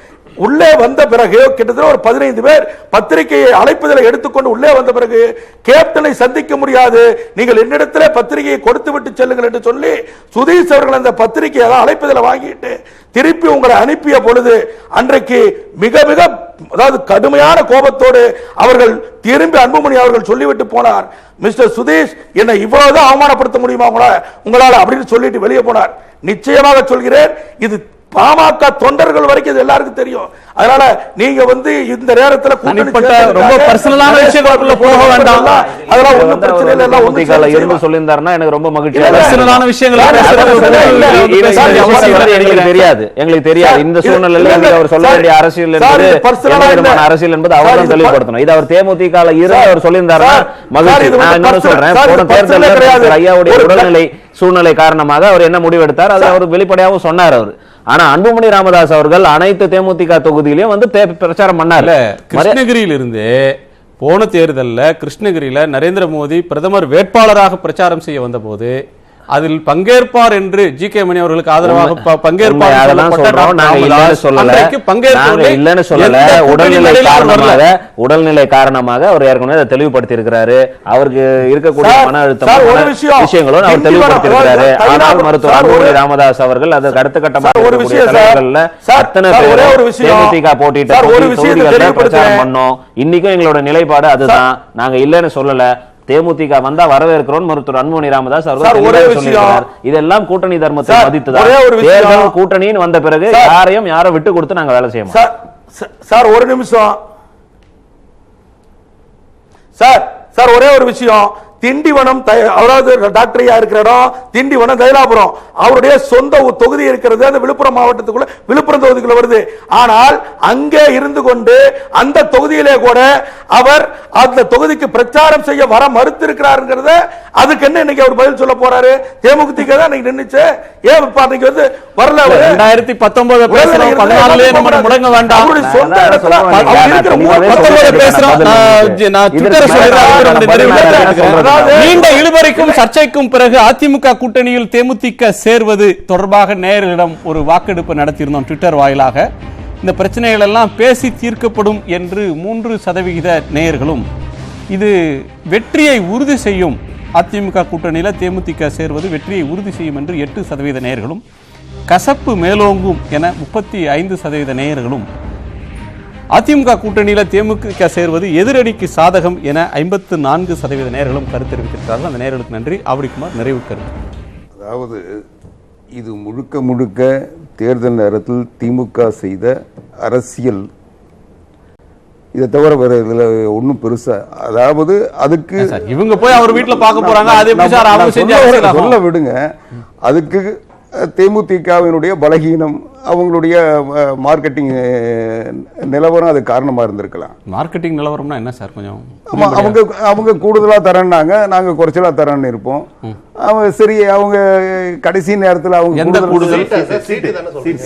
உள்ளே வந்த பிறகு கிட்டத்தட்ட ஒரு 15 பேர் பத்திரிகையை அழைப்பதில் எடுத்துக்கொண்டு உள்ளே வந்த பிறகு கேப்டனை சந்திக்க முடியாது, நீங்கள் என்னிடத்தில் பத்திரிகையை கொடுத்து விட்டு செல்லுங்கள் என்று சொல்லி சுதீஷ் அவர்கள் அந்த பத்திரிகையை அழைப்பதில் வாங்கிட்டு திருப்பி உங்களை அனுப்பிய பொழுது அன்றைக்கு மிக மிக அதாவது கடுமையான கோபத்தோடு அவர்கள் திரும்பி அன்புமணி அவர்கள் சொல்லிவிட்டு போனார், மிஸ்டர் சுதீஷ் என்னை இவ்வளவுதான் அவமானப்படுத்த முடியுமா உங்களால் அப்படின்னு சொல்லிட்டு வெளியே போனார். நிச்சயமாக சொல்கிறேன், இது பாமக தொண்டர்கள் வரைக்கும் இது எல்லாருக்கும் தெரியும். அதனால நீங்க இந்த நேரத்துல ரொம்ப பர்சனலான விஷயங்களுக்குள்ள போக வேண்டாம். அதெல்லாம் ஒண்ணும் பிரச்சனை இல்ல. எல்லாம் ஒண்ணுகால இருந்து சொல்லிருந்தாருன்னா எனக்கு ரொம்ப மகிழ்ச்சியா. பர்சனலான விஷயங்களை எங்களுக்கு தெரியாது, எங்களுக்கு தெரியாது. இந்த சூழ்நிலையில அவர் சொல்ல வேண்டிய அரசியல் என்பது அரசியல் என்பது அவர் தான் தெளிவுபடுத்தணும். இது அவர் தேமுதிகல இருந்து அவர் சொல்லியிருந்தாருன்னா மகிழ்ச்சி. நான் என்ன சொல்றேன், போன தேர்தலில் ஐயாவுடைய உடல்நிலை சூழ்நிலை காரணமாக அவர் என்ன முடிவெடுத்தார் அதை அவர் வெளிப்படையாகவும் சொன்னார் அவர். ஆனா அன்புமணி ராமதாஸ் அவர்கள் அனைத்து தேமுதிக தொகுதியிலையும் பிரச்சாரம் பண்ணார். கிருஷ்ணகிரியில் இருந்து போன தேர்தலில் கிருஷ்ணகிரியில நரேந்திர மோடி பிரதமர் வேட்பாளராக பிரச்சாரம் செய்ய வந்த போது அதில் பங்கேற்பார் என்று ஜி.கே. மணி அவர்களுக்கு ஆதரவாக பங்கேற்பார் உடல்நிலை காரணமாக அவர் ஏற்கனவே தெளிவுபடுத்தி இருக்கிறாரு. அவருக்கு இருக்கக்கூடிய மன அழுத்தம் விஷயங்களும் அவர் தெளிவுபடுத்தி இருக்கிறாரு. ஆனால் மருத்துவர் அன்புமணி ராமதாஸ் அவர்கள் அதற்கு அடுத்த கட்டமாக அத்தனை தேமுதிக போட்டியிட்ட பிரச்சாரம் பண்ணோம். இன்னைக்கும் எங்களோட நிலைப்பாடு அதுதான். நாங்க இல்லைன்னு சொல்லல. தேமுதிக வந்தா வரவேற்கிறோம் மருத்துவர் அன்புமணி ராமதாஸ் அவர்கள். இதெல்லாம் கூட்டணி தர்மத்தை மதித்துதான். கூட்டணின்னு வந்த பிறகு யாரையும் யாரை விட்டு கொடுத்து நாங்க வேலை செய்யணும். சார் ஒரு நிமிஷம் சார், சார் ஒரே ஒரு விஷயம். திண்டிவனம் அதாவது டாக்டர் ஐயா இருக்கிற இடம் திண்டிவனம் தைலாபுரம், அவருடைய சொந்த தொகுதி இருக்கிறது அந்த விழுப்புரம் மாவட்டத்துக்குள்ள விழுப்புரம் தொகுதிக்குள்ள வருது. ஆனால் அங்கே இருந்து கொண்டு அந்த தொகுதியிலே கூட அவர் அந்த தொகுதிக்கு பிரச்சாரம் செய்ய வர மறுத்திருக்கிறாருங்கிறத அதுக்கு என்ன இன்னைக்கு அவர் பதில் சொல்ல போறாரு? தேமுதிக தான் இன்னைக்கு நின்னுச்சு, ஏன் இப்ப அன்னைக்கு வந்து வரல? 2019 பேசுறோம், 14 நம்ம முடங்க வேண்டாம். அவருடைய சொந்த இடத்துல நீண்ட இழுபறிக்கும் சர்ச்சைக்கும் பிறகு அதிமுக கூட்டணியில் தேமுதிக சேர்வது தொடர்பாக நேயர்களிடம் ஒரு வாக்கெடுப்பு நடத்தியிருந்தோம் ட்விட்டர் வாயிலாக. இந்த பிரச்சனைகள் எல்லாம் பேசி தீர்க்கப்படும் என்று 3% நேயர்களும், இது வெற்றியை உறுதி செய்யும், அதிமுக கூட்டணியில் தேமுதிக சேர்வது வெற்றியை உறுதி செய்யும் என்று 8% நேயர்களும், கசப்பு மேலோங்கும் என 35% நேயர்களும், அதிமுக கூட்டணியில் தேமுதிக சேர்வது எதிரடிக்கு சாதகம் என 54% நேயர்களும் கருத்து தெரிவித்திருக்கிறார்கள். அந்த நேயர்களுக்கு நன்றி. ஆவடிக்குமார் நிறைவு கருத்து. அதாவது இது முழுக்க முழுக்க தேர்தல் நேரத்தில் திமுக செய்த அரசியல், இதை தவிர வேற இதுல ஒன்றும் பெருசா, அதாவது அதுக்கு இவங்க போய் அவர் வீட்டுல பார்க்க போறாங்க, அது எப்படி சார் அவங்க செஞ்சு சொல்ல விடுங்க. அதுக்கு தேமுதிகவினுடைய பலகீனம், அவங்களுடைய மார்க்கெட்டிங் நிலவரம் அது காரணமா இருந்திருக்கலாம். மார்க்கெட்டிங் நிலவரம்னா என்ன சார்? கொஞ்சம் அவங்க கூடுதலா தரேன்னாங்க, நாங்க குறைச்சலா தரேன்னு இருப்போம். அவங்க சரி, அவங்க கடைசி நேரத்தில் அவங்க கூடுதல்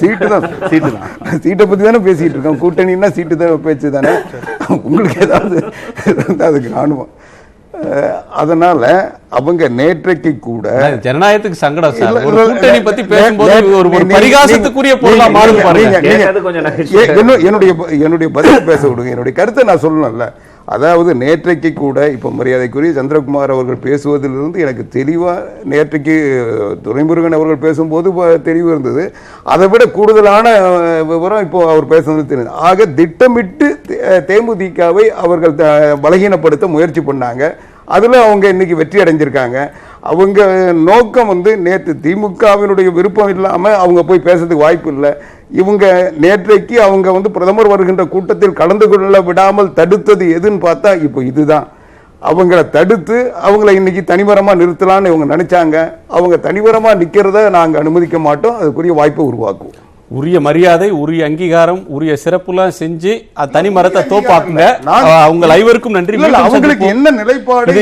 சீட்டு தான் சீட்டை பத்தி தானே பேசிட்டு இருக்கோம். கூட்டணின்னா சீட்டு தான் பேச்சு தானே. உங்களுக்கு ஏதாவது அதுக்கு ராணுவம். அதனால அவங்க நேற்றைக்கு கூட ஜனநாயகத்துக்கு சங்கடம் சார், ஒரு கூட்டணி பத்தி பேசும்போது ஒரு பரிகாசத்துக்குரிய பொருளா மாறும் பாருங்க. என்னுடைய பதில் பேச விடுங்க, என்னுடைய கருத்தை நான் சொல்லணும்ல. அதாவது நேற்றைக்கு கூட இப்போ மரியாதைக்குரிய சந்திரகுமார் அவர்கள் பேசுவதிலிருந்து எனக்கு தெளிவாக, நேற்றைக்கு துரைமுருகன் அவர்கள் பேசும்போது தெளிவு இருந்தது, அதை விட கூடுதலான விவரம் இப்போ அவர் பேசுறது தெரியுது. ஆக திட்டமிட்டு தேமுதிகவை அவர்கள் பலகீனப்படுத்த முயற்சி பண்ணாங்க. அதில் அவங்க இன்னைக்கு வெற்றி அடைஞ்சிருக்காங்க. அவங்க நோக்கம் வந்து நேற்று திமுகவினுடைய விருப்பம் இல்லாமல் அவங்க போய் பேசுறதுக்கு வாய்ப்பு இல்லை. இவங்க நேற்றைக்கு அவங்க வந்து பிரதமர் வருகின்ற கூட்டத்தில் கலந்து கொள்ள விடாமல் தடுத்தது எதுன்னு பார்த்தா இப்போ இதுதான். அவங்கள தடுத்து அவங்கள இன்னைக்கு தனிமரமாக நிறுத்தலான்னு இவங்க நினைச்சாங்க. அவங்க தனிமரமாக நிற்கிறத நாங்கள் அனுமதிக்க மாட்டோம். அதுக்குரிய வாய்ப்பை உருவாக்குவோம். உரிய மரியாதை, உரிய அங்கீகாரம், உரிய சிறப்புலாம் செஞ்சு தனி மரத்தை தோப்பாக்குங்க. அவங்க ஐவருக்கும் நன்றி. அவங்களுக்கு என்ன நிலைப்பாடு,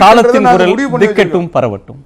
காலத்தின் குரல் திக்கட்டும் பரவட்டும்.